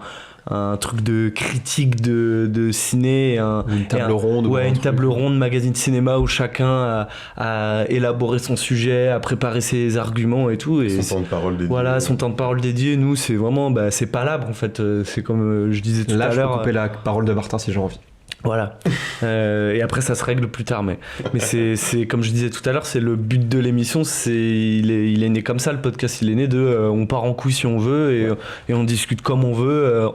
un truc de critique de ciné, une table ronde. Une table ronde magazine cinéma où chacun a élaboré son sujet, a préparé ses arguments et tout. Et son temps de parole dédié. Voilà, son temps de parole dédié. Nous, c'est vraiment, c'est palabre en fait. C'est comme je disais tout à l'heure. Là, je peux couper la parole de Martin si j'ai envie. Voilà. Et après, ça se règle plus tard. Mais c'est comme je disais tout à l'heure, c'est le but de l'émission. Il est né comme ça, le podcast. Il est né on part en couille si on veut et on discute comme on veut.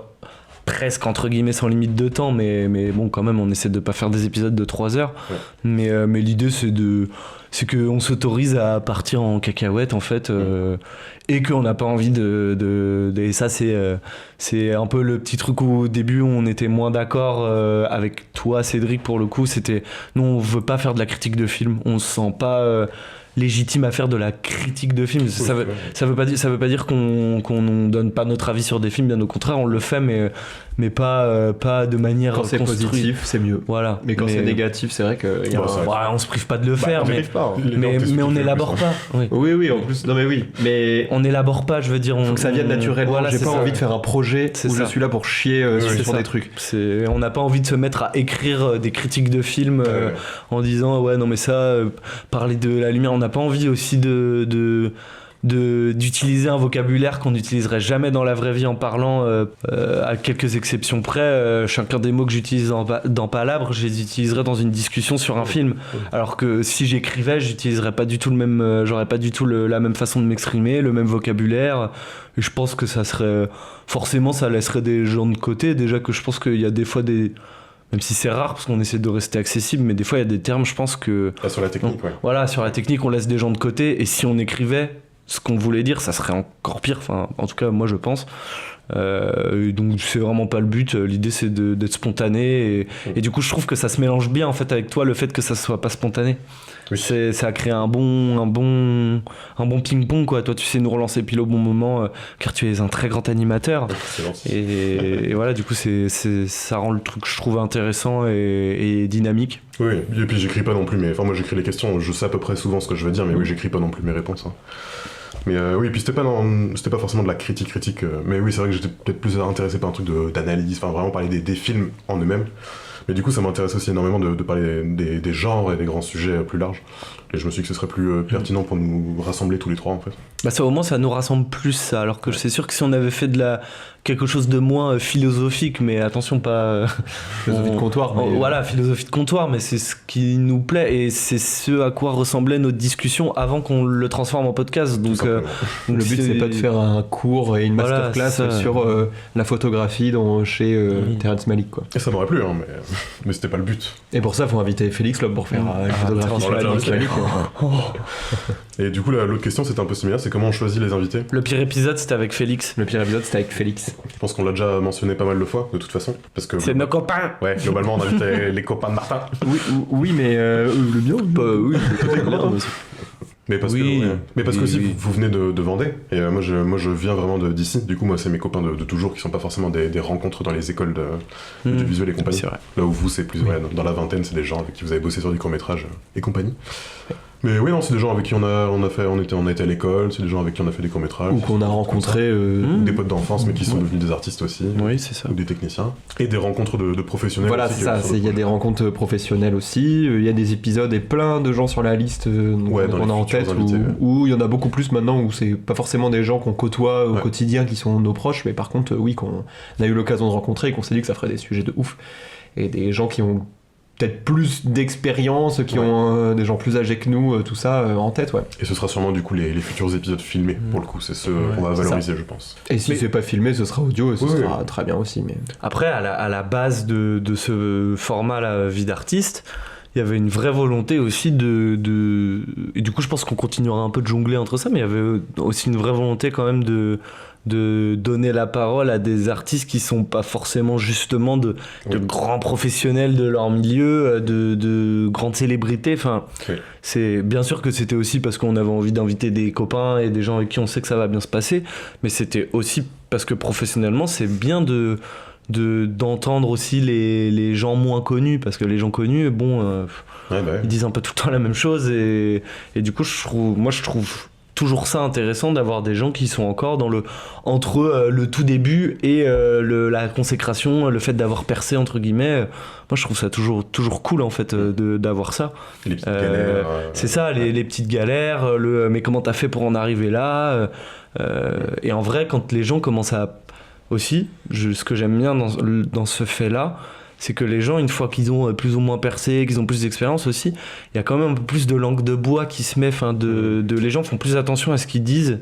Presque entre guillemets sans limite de temps, mais bon, quand même, on essaie de pas faire des épisodes de 3 heures. Mais l'idée, c'est qu'on s'autorise à partir en cacahuète, en fait, et qu'on n'a pas envie et ça, c'est un peu le petit truc où au début, on était moins d'accord avec toi, Cédric, pour le coup. C'était, nous, on veut pas faire de la critique de film. On se sent pas... légitime à faire de la critique de films. Ça veut pas dire qu'on donne pas notre avis sur des films, bien au contraire, on le fait, mais pas de manière quand c'est construite. positif, c'est mieux. Voilà. Mais quand c'est négatif, c'est vrai que on se prive pas de le faire, mais on élabore pas. Oui, en plus, non mais oui, mais on élabore pas, je veux dire, faut que ça vienne naturellement. Voilà, j'ai pas envie de faire un projet où je suis là pour chier sur des trucs. On n'a pas envie de se mettre à écrire des critiques de films en disant ouais non mais ça parler de la lumière, on n'a pas envie aussi d'utiliser un vocabulaire qu'on n'utiliserait jamais dans la vraie vie en parlant, à quelques exceptions près. Chacun des mots que j'utilise dans Palabre, je les utiliserais dans une discussion sur un film. Alors que si j'écrivais, j'utiliserais pas du tout j'aurais pas du tout la même façon de m'exprimer, le même vocabulaire. Et je pense que ça serait... Forcément, ça laisserait des gens de côté. Déjà que je pense qu'il y a des fois des... Même si c'est rare parce qu'on essaie de rester accessible, mais des fois il y a des termes, je pense que... sur la technique, Voilà, sur la technique, on laisse des gens de côté, et si on écrivait, ce qu'on voulait dire, ça serait encore pire. Enfin, en tout cas, moi, je pense. Donc c'est vraiment pas le but. L'idée c'est d'être spontané et du coup je trouve que ça se mélange bien en fait avec toi, le fait que ça soit pas spontané. Oui. Ça a créé un bon ping-pong quoi. Toi tu sais nous relancer pile au bon moment car tu es un très grand animateur. Et voilà, du coup ça rend le truc je trouve intéressant et dynamique. Oui, et puis j'écris pas non plus, mais enfin moi j'écris les questions, je sais à peu près souvent ce que je veux dire, mais oui j'écris pas non plus mes réponses. Hein. Mais oui, puis c'était pas forcément de la critique, mais oui, c'est vrai que j'étais peut-être plus intéressé par un truc d'analyse, enfin vraiment parler des films en eux-mêmes. Mais du coup, ça m'intéresse aussi énormément de parler des genres et des grands sujets plus larges. Et je me suis dit que ce serait plus pertinent pour nous rassembler tous les trois, en fait. Bah ça, au moins, ça nous rassemble plus, ça. Alors que c'est sûr que si on avait fait quelque chose de moins philosophique, mais attention, pas... philosophie de comptoir. Mais... Voilà, philosophie de comptoir, mais c'est ce qui nous plaît et c'est ce à quoi ressemblait notre discussion avant qu'on le transforme en podcast. Donc le but, c'est pas de faire un cours et une masterclass sur la photographie chez Terrence Malick, quoi. Et ça m'aurait plu, hein, mais c'était pas le but. Et pour ça, il faut inviter Félix Loeb pour faire une photographie sur Malick. Et du coup, l'autre question, c'était un peu similaire, c'est comment on choisit les invités. Le pire épisode, c'était avec Félix. Je pense qu'on l'a déjà mentionné pas mal de fois, de toute façon. Parce que c'est nos copains. Ouais, globalement, on invite les copains de Martin. Oui, mais le bien, oui. Mais parce que aussi vous venez de Vendée et moi je viens vraiment d'ici. Du coup moi c'est mes copains de toujours qui sont pas forcément des rencontres dans les écoles de visuel et compagnie. C'est vrai. Là où vous c'est plus dans la vingtaine, c'est des gens avec qui vous avez bossé sur du court-métrage et compagnie. Mais oui, non, c'est des gens avec qui on a été à l'école, c'est des gens avec qui on a fait des courts-métrages. Ou qu'on a rencontré. Des potes d'enfance, mais qui sont devenus des artistes aussi. Oui, c'est ça. Ou des techniciens. Et des rencontres de professionnels. Voilà, c'est ça. Il y a des rencontres professionnelles aussi. Il y a des épisodes et plein de gens sur la liste qu'on a en tête. Où il y en a beaucoup plus maintenant, où c'est pas forcément des gens qu'on côtoie au quotidien qui sont nos proches, mais par contre, oui, qu'on a eu l'occasion de rencontrer et qu'on s'est dit que ça ferait des sujets de ouf. Et des gens qui ont peut-être plus d'expérience, qui ont des gens plus âgés que nous, tout ça en tête, ouais. Et ce sera sûrement du coup les futurs épisodes filmés, pour le coup, c'est ceux qu'on va valoriser, je pense. Et si c'est pas filmé, ce sera audio, et ce sera très bien aussi. Mais... Après, à la base de ce format, la vie d'artiste, il y avait une vraie volonté aussi et du coup je pense qu'on continuera un peu de jongler entre ça, mais il y avait aussi une vraie volonté quand même de donner la parole à des artistes qui sont pas forcément justement de grands professionnels de leur milieu, de grandes célébrités. Enfin, c'est bien sûr que c'était aussi parce qu'on avait envie d'inviter des copains et des gens avec qui on sait que ça va bien se passer, mais c'était aussi parce que professionnellement c'est bien d'entendre aussi les gens moins connus, parce que les gens connus, ils disent un peu tout le temps la même chose et du coup je trouve toujours ça intéressant d'avoir des gens qui sont encore entre le tout début et la consécration, le fait d'avoir percé entre guillemets. Moi je trouve ça toujours cool en fait d'avoir ça. Les petites galères. C'est ça, les petites galères, mais comment t'as fait pour en arriver là et en vrai quand les gens commencent à aussi, ce que j'aime bien dans ce fait-là, c'est que les gens, une fois qu'ils ont plus ou moins percé, qu'ils ont plus d'expérience aussi, il y a quand même un peu plus de langue de bois qui se met, les gens font plus attention à ce qu'ils disent,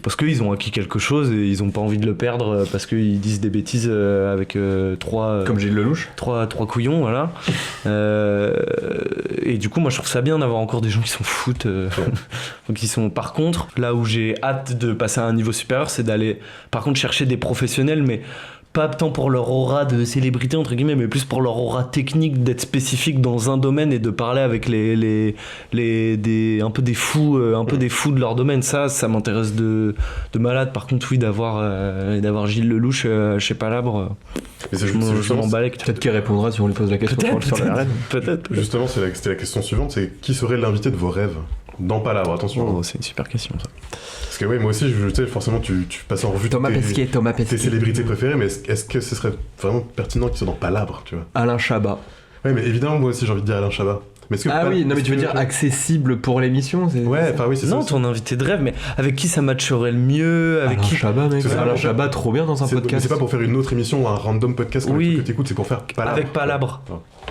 parce qu'ils ont acquis quelque chose et ils n'ont pas envie de le perdre parce qu'ils disent des bêtises avec trois... Comme Gilles Lelouch. Trois couillons, voilà. Et du coup, moi, je trouve ça bien d'avoir encore des gens qui s'en foutent. Qui sont... Par contre, là où j'ai hâte de passer à un niveau supérieur, c'est d'aller, par contre, chercher des professionnels, mais pas tant pour leur aura de célébrité entre guillemets, mais plus pour leur aura technique, d'être spécifique dans un domaine et de parler avec un peu des fous de leur domaine. Ça m'intéresse de malade. Par contre, oui, d'avoir Gilles Lelouch chez Palabre, je m'en balais. Peut-être qu'il répondra si on lui pose la question. Peut-être. Justement, c'était la question suivante, c'est qui serait l'invité de vos rêves dans Palabre? Attention. C'est une super question ça. Parce que oui, moi aussi, forcément, tu passes en revue Thomas Pesquet. tes célébrités préférées, mais est-ce que ce serait vraiment pertinent qu'ils soient dans Palabre, tu vois? Alain Chabat. Ouais, mais évidemment, moi aussi, j'ai envie de dire Alain Chabat. Mais tu veux dire accessible pour l'émission, c'est... Ouais, enfin oui, c'est ça. Non, ton invité de rêve, mais avec qui ça matcherait le mieux? Avec Alain qui? Chabat, mec. Alain Chabat, trop bien dans un podcast. Mais c'est pas pour faire une autre émission ou un random podcast que t'écoutes, c'est pour faire Palabre. Avec Palabre.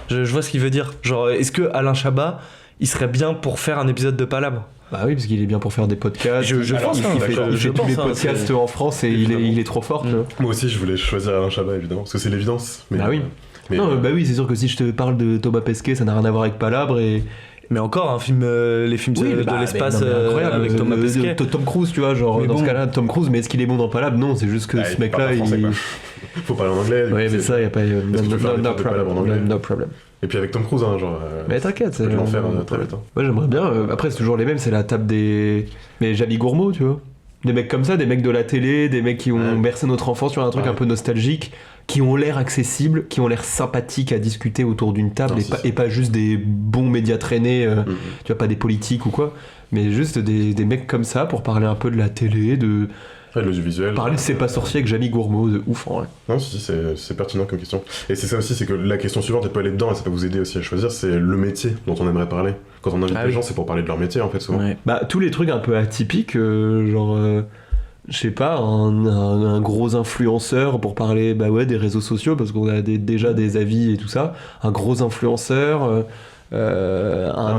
Je vois ce qu'il veut dire. Genre, est-ce que Alain Chabat, il serait bien pour faire un épisode de Palabre? Bah oui, parce qu'il est bien pour faire des podcasts. Il fait tous les podcasts en France et il est trop fort. Moi aussi, je voulais choisir Alain Chabat, évidemment, parce que c'est l'évidence. Bah oui. C'est sûr que si je te parle de Thomas Pesquet, ça n'a rien à voir avec Palabre et Mais encore, un film, les films de l'espace avec Thomas Pesquet. Tom Cruise, tu vois, genre, dans ce cas-là, Tom Cruise, mais est-ce qu'il est bon dans Palab? Non, c'est juste que ce mec-là, faut parler en anglais. Ouais, mais ça, y a pas. No problem. Et puis avec Tom Cruise, hein, genre. Mais t'inquiète, c'est. L'enfer très vite. Ouais, j'aimerais bien. Après, c'est toujours les mêmes, c'est la table des. Mais Javi Gourmaud, tu vois. Des mecs comme ça, des mecs de la télé, des mecs qui ont bercé notre enfance sur un truc un peu nostalgique, qui ont l'air accessibles, qui ont l'air sympathiques à discuter autour d'une table, et pas juste des bons médias traînés, tu vois, pas des politiques ou quoi, mais juste des mecs comme ça pour parler un peu de la télé, de l'audiovisuel. Parler de C'est pas sorcier avec Jamie Gourmaud, de ouf en vrai. Non, si, c'est pertinent comme question. Et c'est ça aussi, c'est que la question suivante, elle peut aller dedans et ça peut vous aider aussi à choisir, c'est le métier dont on aimerait parler. Quand on invite les gens, c'est pour parler de leur métier en fait, souvent. Ouais. Bah, tous les trucs un peu atypiques, genre. Je sais pas, un gros influenceur pour parler des réseaux sociaux, parce qu'on a déjà des avis et tout ça. Un gros influenceur. Un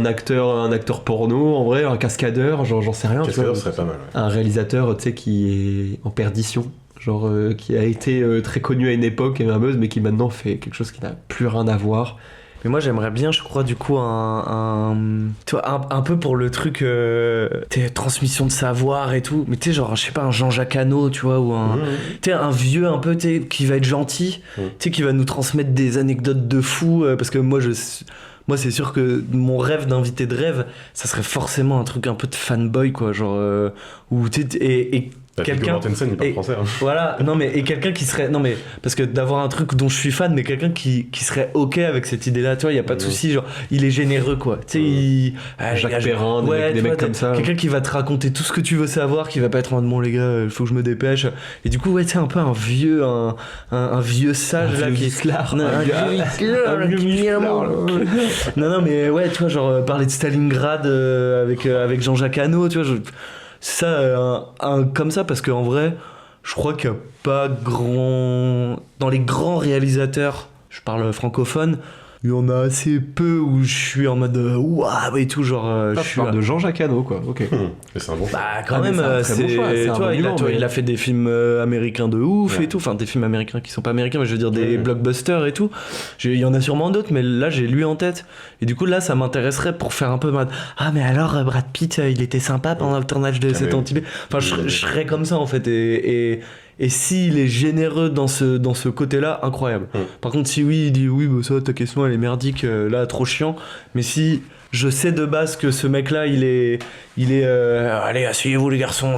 acteur porno en vrai, un cascadeur, genre j'en sais rien. Cascadeur serait pas mal. Ouais. Un réalisateur, tu sais, qui est en perdition, genre qui a été très connu à une époque et un buzz, mais qui maintenant fait quelque chose qui n'a plus rien à voir. Mais moi j'aimerais bien, je crois, du coup un peu pour le truc transmission de savoir et tout, mais tu sais, genre je sais pas, un Jean-Jacques Hano, tu vois, ou un vieux un peu, tu sais, qui va être gentil, tu sais, qui va nous transmettre des anecdotes de fou, parce que moi c'est sûr que mon rêve d'invité de rêve, ça serait forcément un truc un peu de fanboy, quoi, genre où tu sais, et quelqu'un Mortensen, il parle français. Hein. Voilà, non mais et quelqu'un qui serait parce que d'avoir un truc dont je suis fan, mais quelqu'un qui serait ok avec cette idée-là, tu vois, il y a pas de souci, genre il est généreux, quoi, tu sais, Jacques Perrin, des mecs comme ça, quelqu'un qui va te raconter tout ce que tu veux savoir, qui va pas être en mode bon les gars, il faut que je me dépêche, et du coup ouais, c'est un peu un vieux sage là qui est non mais ouais, tu vois, genre parler de Stalingrad avec Jean-Jacques Hano, tu vois, c'est ça, comme ça, parce qu'en vrai, je crois qu'il n'y a pas dans les grands réalisateurs, je parle francophone, il y en a assez peu où je suis en mode waouh et tout, genre je parle de Jean-Jacques Hano, quoi. Ok. Mais c'est un bon choix. Bah quand même, il a fait des films américains de ouf et tout, enfin des films américains qui sont pas américains, mais je veux dire des blockbusters et tout. Il y en a sûrement d'autres, mais là j'ai lui en tête. Et du coup là ça m'intéresserait pour faire un peu ah mais alors Brad Pitt il était sympa pendant le tournage de cet Antibé. Enfin je serais comme ça en fait, et s'il est généreux dans ce côté-là, incroyable. Par contre, si oui, il dit oui, bah ça, ta question elle est merdique, là, trop chiant. Mais si je sais de base que ce mec-là, il est allez, asseyez-vous les garçons,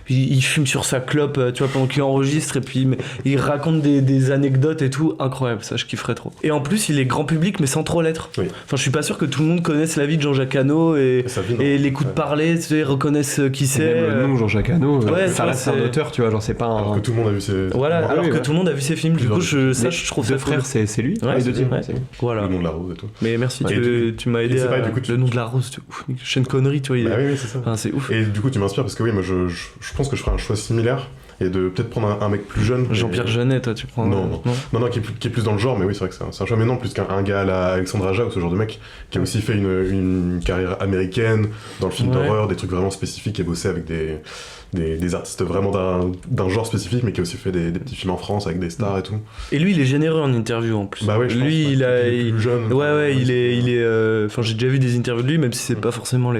il fume sur sa clope, tu vois, pendant qu'il enregistre, et puis il raconte des anecdotes et tout, incroyable, ça, je kifferais trop. Et en plus, il est grand public, mais sans trop l'être. Oui. Enfin, je suis pas sûr que tout le monde connaisse la vie de Jean-Jacques Hano et l'écoute parler, tu sais, reconnaissent qui c'est. Même le nom Jean-Jacques Hano, ça reste un auteur, tu vois, genre c'est pas un. Alors que tout le monde a vu ses. Voilà, alors que tout le monde a vu ses films, du coup, je trouve ça frère, c'est lui. Ouais, les deux types. Voilà. Le nom de la rose et tout. Mais merci, tu m'as aidé à. Le nom de la rose, c'est une connerie, tu vois. Oui, c'est ça. Enfin, c'est ouf. Et du coup, tu m'inspires parce que oui, moi je pense que je ferais un choix similaire et de peut-être prendre un mec plus jeune. Jean-Pierre Jeunet, toi, tu prends. Non, qui est plus dans le genre, mais oui, c'est vrai que c'est un choix. Mais non, plus qu'un gars à la Alexandre Aja ou ce genre de mec qui a aussi fait une carrière américaine dans le film d'horreur, des trucs vraiment spécifiques, qui a bossé avec des artistes vraiment d'un genre spécifique, mais qui a aussi fait des petits films en France avec des stars et tout. Et lui, il est généreux en interview en plus. Bah oui, lui, il est plus jeune. Ouais, il est. Enfin, j'ai déjà vu des interviews de lui, même si c'est pas forcément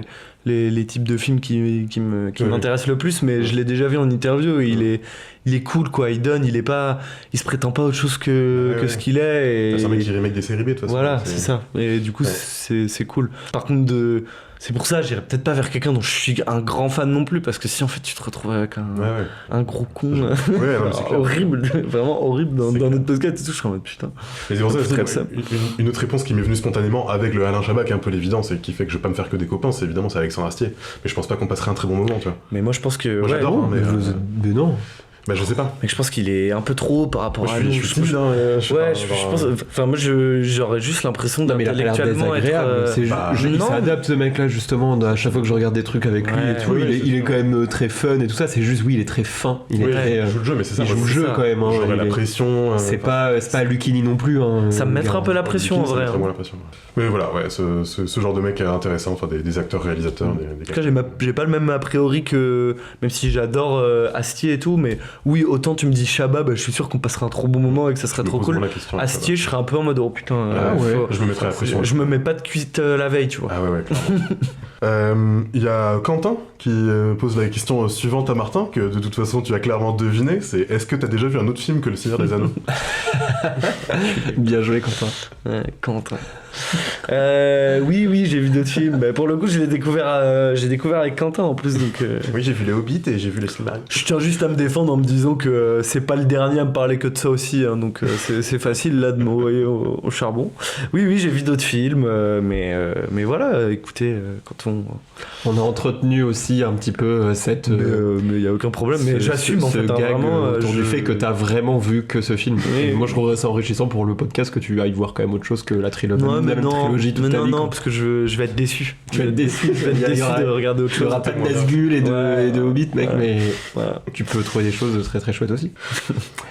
les types de films qui m'intéressent le plus, mais je l'ai déjà vu en interview. Et il est cool, quoi. Il donne, il se prétend pas autre chose que ce qu'il est. Et c'est un mec qui remake des séries B, de toute façon. Voilà, c'est ça. Et du coup, c'est cool. Par contre, c'est pour ça, j'irais peut-être pas vers quelqu'un dont je suis un grand fan non plus, parce que si en fait tu te retrouves avec un gros con horrible, vraiment horrible dans notre podcast et tout, je serais en mode putain. Mais c'est pour ça, une autre réponse qui m'est venue spontanément avec le Alain Chabat qui est un peu l'évidence et qui fait que je vais pas me faire que des copains, c'est évidemment Alexandre Astier. Mais je pense pas qu'on passerait un très bon moment, tu vois. Mais moi je pense que. Moi j'adore, mais non. Bah je sais pas. Mais je pense qu'il est un peu trop par rapport à nous. Je suis timide, je pense. Enfin moi j'aurais juste l'impression d'intellectuellement être. Il s'adapte ce mec-là justement. À chaque fois que je regarde des trucs avec lui, et tout, il est quand même très fun et tout ça. C'est juste il est très fin. Il joue le jeu, mais c'est ça. Il joue le jeu quand même. J'aurais la pression. C'est pas Lucchini non plus. Ça me mettrait un peu la pression en vrai. Mais voilà, ce genre de mec est intéressant. Enfin des acteurs réalisateurs. En tout cas j'ai pas le même a priori que, même si j'adore Astier et tout, mais oui, autant tu me dis Shabba, je suis sûr qu'on passera un trop bon moment et que ça serait trop cool. Astier, je serais un peu en mode oh putain, je me mettrais la pression. Je me mets pas de cuite la veille, tu vois. Ah ouais, il y a Quentin qui pose la question suivante à Martin, que de toute façon tu as clairement deviné, c'est est-ce que t'as déjà vu un autre film que Le Seigneur des Anneaux? Bien joué, Quentin. Ouais, Quentin. Oui, j'ai vu d'autres films. Pour le coup, j'ai découvert avec Quentin en plus, donc. Oui, j'ai vu Les Hobbits et j'ai vu Les Silmarillion. Je tiens juste à me défendre en me disant que c'est pas le dernier à me parler que de ça aussi, hein, donc c'est facile là de m'envoyer au charbon. Oui, j'ai vu d'autres films, mais voilà, écoutez, quand on a entretenu aussi un petit peu cette. Mais y a aucun problème. Mais j'assume en fait gag vraiment autour du fait que t'as vraiment vu que ce film. Oui. Moi, je trouverais ça enrichissant pour le podcast que tu ailles voir quand même autre chose que la trilogie. Non, parce que je vais être déçu. Tu vas être déçu. Je vais être déçu de regarder autre chose. Tu auras pas de Nazgûl et de Hobbit, mec, mais voilà. Tu peux trouver des choses très très chouettes aussi.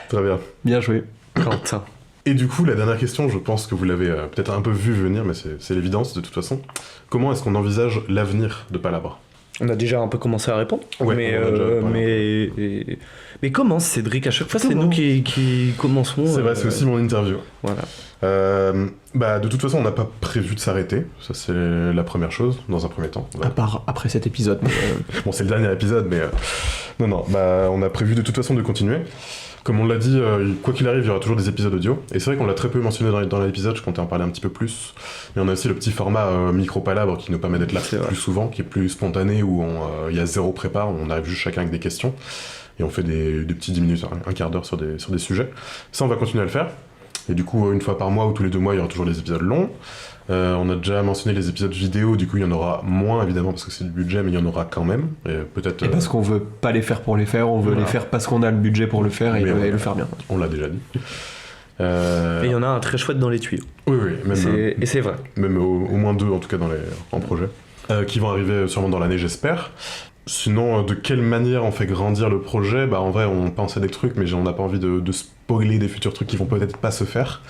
Très bien. Bien joué. Quentin. Et du coup, la dernière question, je pense que vous l'avez peut-être un peu vu venir, mais c'est l'évidence de toute façon. Comment est-ce qu'on envisage l'avenir de Palabre? On a déjà un peu commencé à répondre. Ouais, mais commence, Cédric. À chaque fois, c'est nous qui commençons. C'est vrai, c'est aussi mon interview. Voilà. De toute façon, on n'a pas prévu de s'arrêter. Ça, c'est la première chose, dans un premier temps. À part après cet épisode. Bon, c'est le dernier épisode, mais... Non, on a prévu de toute façon de continuer. Comme on l'a dit, quoi qu'il arrive, il y aura toujours des épisodes audio. Et c'est vrai qu'on l'a très peu mentionné dans l'épisode, je comptais en parler un petit peu plus. Mais on a aussi le petit format micro-palabre qui nous permet d'être là plus souvent, qui est plus spontané, où il y a zéro prépa, on arrive juste chacun avec des questions. Et on fait des petits 10 minutes, un quart d'heure sur des sujets. Ça, on va continuer à le faire. Et du coup, une fois par mois ou tous les 2 mois, il y aura toujours des épisodes longs. On a déjà mentionné les épisodes vidéo, du coup il y en aura moins évidemment parce que c'est du budget, mais il y en aura quand même. Et peut-être. Et parce qu'on veut pas les faire pour les faire, on veut les faire parce qu'on a le budget pour le faire et le faire bien. On l'a déjà dit. Et il y en a un très chouette dans les tuyaux. Oui, même. Et c'est vrai. Même au moins 2 en tout cas en projet. Qui vont arriver sûrement dans l'année, j'espère. Sinon, de quelle manière on fait grandir le projet? En vrai, on pense à des trucs, mais on n'a pas envie de spoiler des futurs trucs qui vont peut-être pas se faire.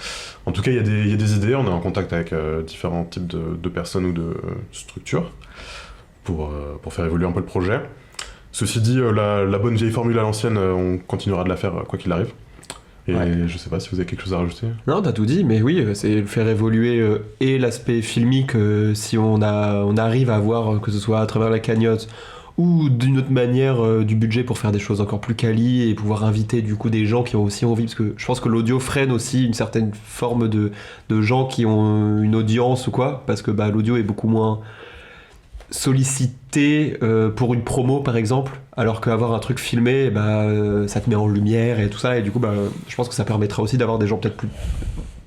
En tout cas, il y a des idées, on est en contact avec différents types de personnes ou de structures pour faire évoluer un peu le projet. Ceci dit, la bonne vieille formule à l'ancienne, on continuera de la faire quoi qu'il arrive. Et je sais pas si vous avez quelque chose à rajouter. Non, t'as tout dit, mais oui, c'est faire évoluer et l'aspect filmique, si on arrive à voir, que ce soit à travers la cagnotte, ou d'une autre manière du budget pour faire des choses encore plus quali et pouvoir inviter du coup des gens qui ont aussi envie, parce que je pense que l'audio freine aussi une certaine forme de gens qui ont une audience ou quoi, parce que l'audio est beaucoup moins sollicité pour une promo par exemple, alors qu'avoir un truc filmé, ça te met en lumière et tout ça, et du coup je pense que ça permettra aussi d'avoir des gens peut-être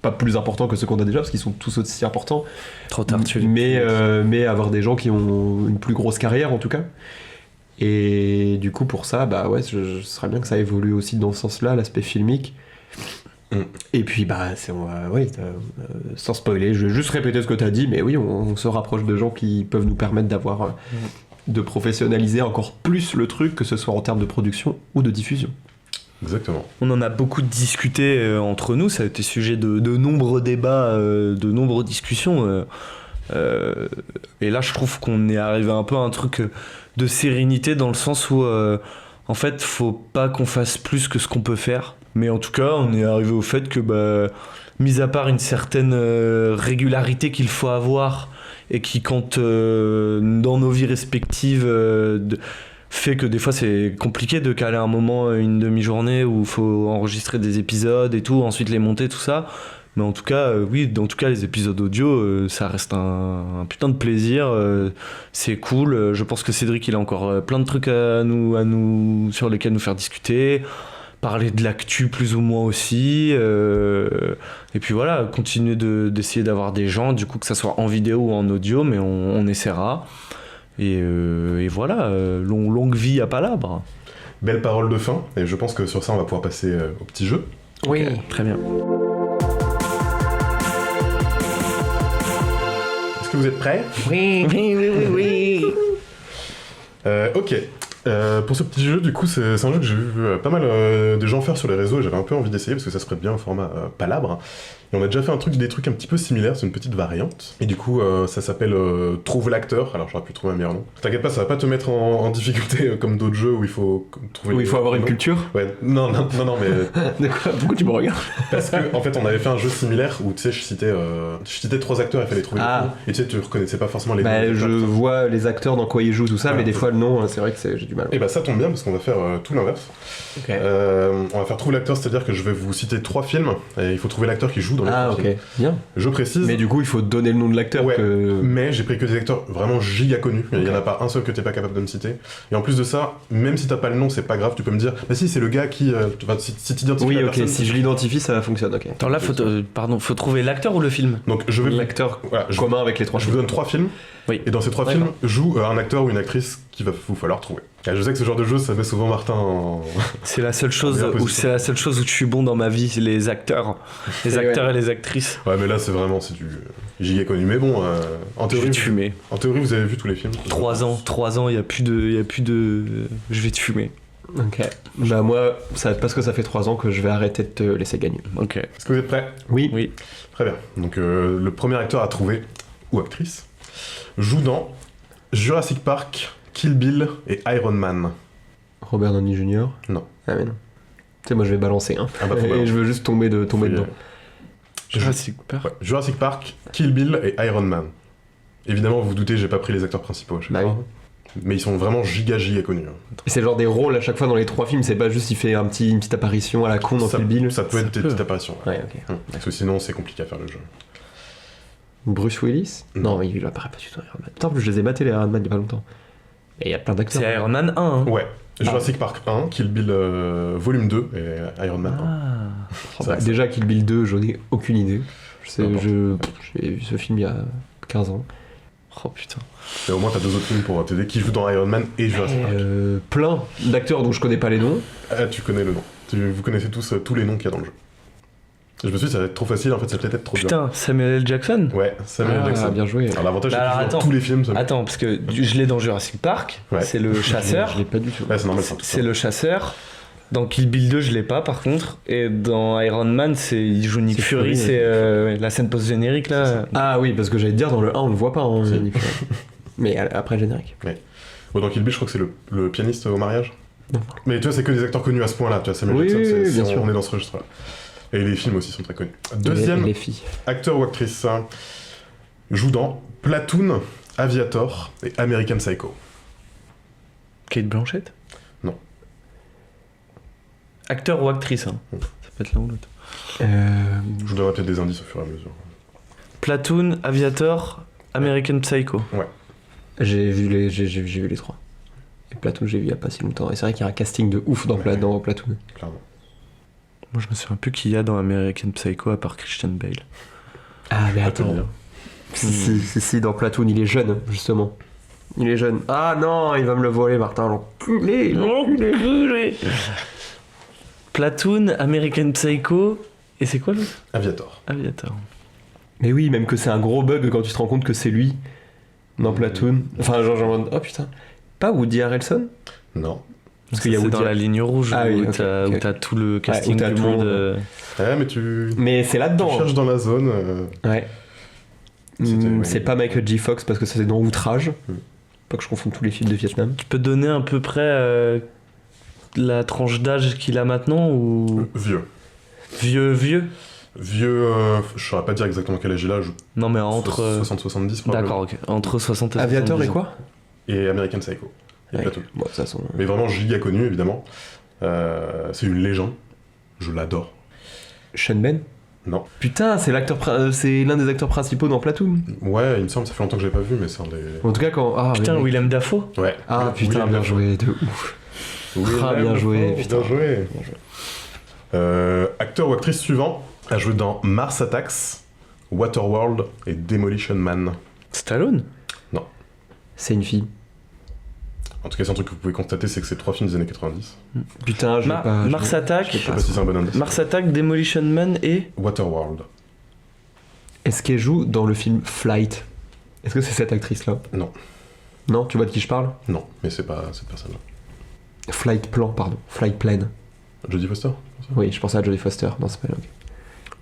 pas plus importants que ceux qu'on a déjà, parce qu'ils sont tous aussi importants. Trop tard, mais avoir des gens qui ont une plus grosse carrière en tout cas. Et du coup pour ça, ce serait bien que ça évolue aussi dans ce sens-là, l'aspect filmique. Et puis sans spoiler, je vais juste répéter ce que tu as dit, mais oui, on se rapproche de gens qui peuvent nous permettre d'avoir de professionnaliser encore plus le truc, que ce soit en termes de production ou de diffusion. Exactement. On en a beaucoup discuté entre nous, ça a été sujet de nombreux débats, de nombreuses discussions. Et là, je trouve qu'on est arrivé un peu à un truc de sérénité, dans le sens où, en fait, faut pas qu'on fasse plus que ce qu'on peut faire. Mais en tout cas, on est arrivé au fait que, mis à part une certaine régularité qu'il faut avoir, et qui, quand dans nos vies respectives, fait que des fois c'est compliqué de caler un moment, une demi-journée où il faut enregistrer des épisodes et tout, ensuite les monter, tout ça. Mais en tout cas, les épisodes audio, ça reste un putain de plaisir. C'est cool. Je pense que Cédric, il a encore plein de trucs à nous sur lesquels nous faire discuter. Parler de l'actu plus ou moins aussi. Et puis voilà, continuer d'essayer d'avoir des gens, du coup, que ça soit en vidéo ou en audio, mais on essaiera. Et voilà, longue vie à Palabre. Belle parole de fin, et je pense que sur ça on va pouvoir passer au petit jeu. Oui, okay. Très bien. Est-ce que vous êtes prêts? Oui. Ok. Pour ce petit jeu, du coup, c'est un jeu que j'ai vu pas mal de gens faire sur les réseaux, et j'avais un peu envie d'essayer parce que ça se prête bien au format Palabre. Et on a déjà fait des trucs un petit peu similaires, c'est une petite variante. Et du coup, ça s'appelle Trouve l'acteur. Alors, j'aurais pu trouver un meilleur nom. T'inquiète pas, ça va pas te mettre en difficulté comme d'autres jeux où il faut trouver. Où il faut avoir une nom. culture. Ouais, non, mais. Pourquoi tu me regardes? Parce que, en fait, on avait fait un jeu similaire où, tu sais, je citais 3 acteurs et il fallait trouver les noms. Et tu sais, tu reconnaissais pas forcément les noms. Bah, je vois les acteurs dans quoi ils jouent, tout ça, Voilà. mais des fois, le nom, c'est vrai que j'ai du mal. Et bah, ça tombe bien parce qu'on va faire tout l'inverse. Ok. On va faire Trouve l'acteur, c'est-à-dire que je vais vous citer 3 films et il faut trouver l'acteur qui joue dans les 3 Ah, films. ok, bien. Je précise. Mais du coup, il faut donner le nom de l'acteur. Ouais, que... mais j'ai pris que des acteurs vraiment giga connus. Il y en a pas un seul que t'es pas capable de me citer. Et en plus de ça, même si t'as pas le nom, c'est pas grave, tu peux me dire, bah si, c'est le gars qui. Si t'identifies Oui, la ok, personne. si je l'identifie, ça fonctionne, ok. Attends, là, faut trouver l'acteur ou le film? Donc je vais. L'acteur Voilà, commun avec les 3 je vous donne 3 films. Oui. Et dans ces 3 films, joue un acteur ou une actrice qu'il va vous falloir trouver. Et je sais que ce genre de jeu, ça met souvent Martin en. C'est la seule chose Meilleure où position. c'est la seule chose où je suis bon dans ma vie, c'est les acteurs. Les Et acteurs ouais. et les actrices. Ouais, mais là, c'est du giga connu. Mais bon, en Je vais théorie, te fumer. vous avez vu tous les films. 3 ans, il y a plus de. Je vais te fumer. Ok. Bah, moi, parce que ça fait 3 ans que je vais arrêter de te laisser gagner. Ok. Est-ce que vous êtes prêts? Oui. Oui. Très bien. Donc le premier acteur à trouver, ou actrice, joue dans Jurassic Park, Kill Bill et Iron Man. Robert Downey Jr. Non. Ah, mais non. Tu sais, moi, je vais balancer, hein. Ah bah, faut Et balancer. je veux juste tomber dedans. Jurassic Park. Ouais. Jurassic Park, Kill Bill et Iron Man. Évidemment, vous vous doutez, j'ai pas pris les acteurs principaux à chaque Bah fois. oui. Mais ils sont vraiment giga connus. Et c'est genre des rôles à chaque fois dans les 3 films, c'est pas juste il fait une petite apparition à la con dans ça, Kill Bill. ça peut être des petites apparitions. Ouais, ok. Parce que sinon, c'est compliqué à faire le jeu. Bruce Willis? Non. Non, il apparaît pas du tout dans Iron Man. Putain, en plus, je les ai matés les Iron Man il y a pas longtemps. Et il y a plein d'acteurs. C'est Iron Man 1. Hein. Ouais. Jurassic Park 1, Kill Bill volume 2 et Iron Man 1. Ah. Oh, bah, déjà Kill Bill 2, j'en ai aucune idée. J'ai vu ce film il y a 15 ans. Oh putain. Et au moins, t'as 2 autres films pour t'aider qui jouent dans Iron Man et Jurassic Park. Plein d'acteurs dont je connais pas les noms. Ah, tu connais le nom. Vous connaissez tous les noms qu'il y a dans le jeu. Je me suis dit, ça va être trop facile, en fait, ça va peut-être être trop dur. Putain, Samuel L. Jackson. Ouais, Samuel Ah, Jackson. bien joué. Alors, l'avantage, Bah c'est alors, que tu joues dans attends. tous les films. Attends, parce que je l'ai dans Jurassic Park. Ouais. C'est le chasseur. Je l'ai pas du tout. Ouais, c'est normal, C'est le chasseur. Dans Kill Bill 2, je l'ai pas par contre. Et dans Iron Man, il joue Nick C'est Fury, Fury, c'est la scène post-générique là. Ah oui, parce que j'allais te dire, dans le 1, on le voit pas. Hein, Si. Nick Fury. Mais après le générique. Ouais, dans Kill Bill, je crois que c'est le pianiste au mariage. Non. Mais tu vois, c'est que des acteurs connus à ce point-là. Tu vois, Samuel Oui, Jackson, oui, bien sûr. on est dans ce registre-là. Et les films aussi sont très connus. Et Deuxième les filles. acteur ou actrice joue dans Platoon, Aviator et American Psycho. Kate Blanchett. Non. Acteur ou actrice, hein. Ça peut être l'un ou l'autre. Je vous donnerai peut-être des indices au fur et à mesure. Platoon, Aviator, American Psycho. J'ai vu les 3. Et Platoon, j'ai vu il y a pas si longtemps. Et c'est vrai qu'il y a un casting de ouf dans Ouais. Platoon. Clairement. Moi je me souviens plus qui y a dans American Psycho à part Christian Bale. Ah, mais Pas te attends. dire. Si, dans Platoon, il est jeune, justement. Il est jeune. Ah non, il va me le voler, Martin, l'enculé. Platoon, American Psycho, et c'est quoi l'autre? Aviator. Aviator. Mais oui, même que c'est un gros bug quand tu te rends compte que c'est lui dans Platoon. Enfin, genre, oh putain. Pas Woody Harrelson? Non. Parce qu'il y a c'est Woody dans la ligne rouge Ah oui, où ok, t'as ok. où t'as tout le casting où t'as du tout le monde. monde. Ouais, mais tu Mais c'est là-dedans. cherches dans la zone. Ouais. C'est pas Michael J. Fox parce que ça c'est dans Outrage. Pas que je confonde tous les films de Vietnam. Tu peux donner à peu près la tranche d'âge qu'il a maintenant ou Vieux. vieux? Vieux, je saurais pas dire exactement quel âge il a. Non mais entre 60-70 probablement. d'accord, ok. Entre 60 et 70 Aviator et ans. quoi? Et American Psycho. Et Ouais. Platoon. Bon, ça sont. Mais vraiment giga connu, évidemment. C'est une légende. Je l'adore. Sean Ben? Non. Putain, c'est c'est l'un des acteurs principaux dans Platoon. Ouais, il me semble, ça fait longtemps que je l'ai pas vu, mais c'est un des... En tout cas, quand. Ah, Putain, mais- Willem Dafoe. Ouais. Ah putain, William bien Dafoe. joué, de ouf. William Ah, bien joué, Dafoe, putain. Bien joué. Bien joué. Acteur ou actrice suivant a joué dans Mars Attacks, Waterworld et Demolition Man. Stallone. C'est une fille. En tout cas, c'est un truc que vous pouvez constater, c'est que c'est 3 films des années 90. Putain, je vais pas. Mars Attack. Je sais pas si c'est un bon indice. Mars Attack, Demolition Man et Waterworld. Est-ce qu'elle joue dans le film Flight? Est-ce que c'est cette actrice-là? Non. Non, tu vois de qui je parle? Non, mais c'est pas cette personne-là. Flight Plan, pardon. Flight Plane. Jodie Foster Oui, je pensais à Jodie Foster. Non, c'est pas elle, ok.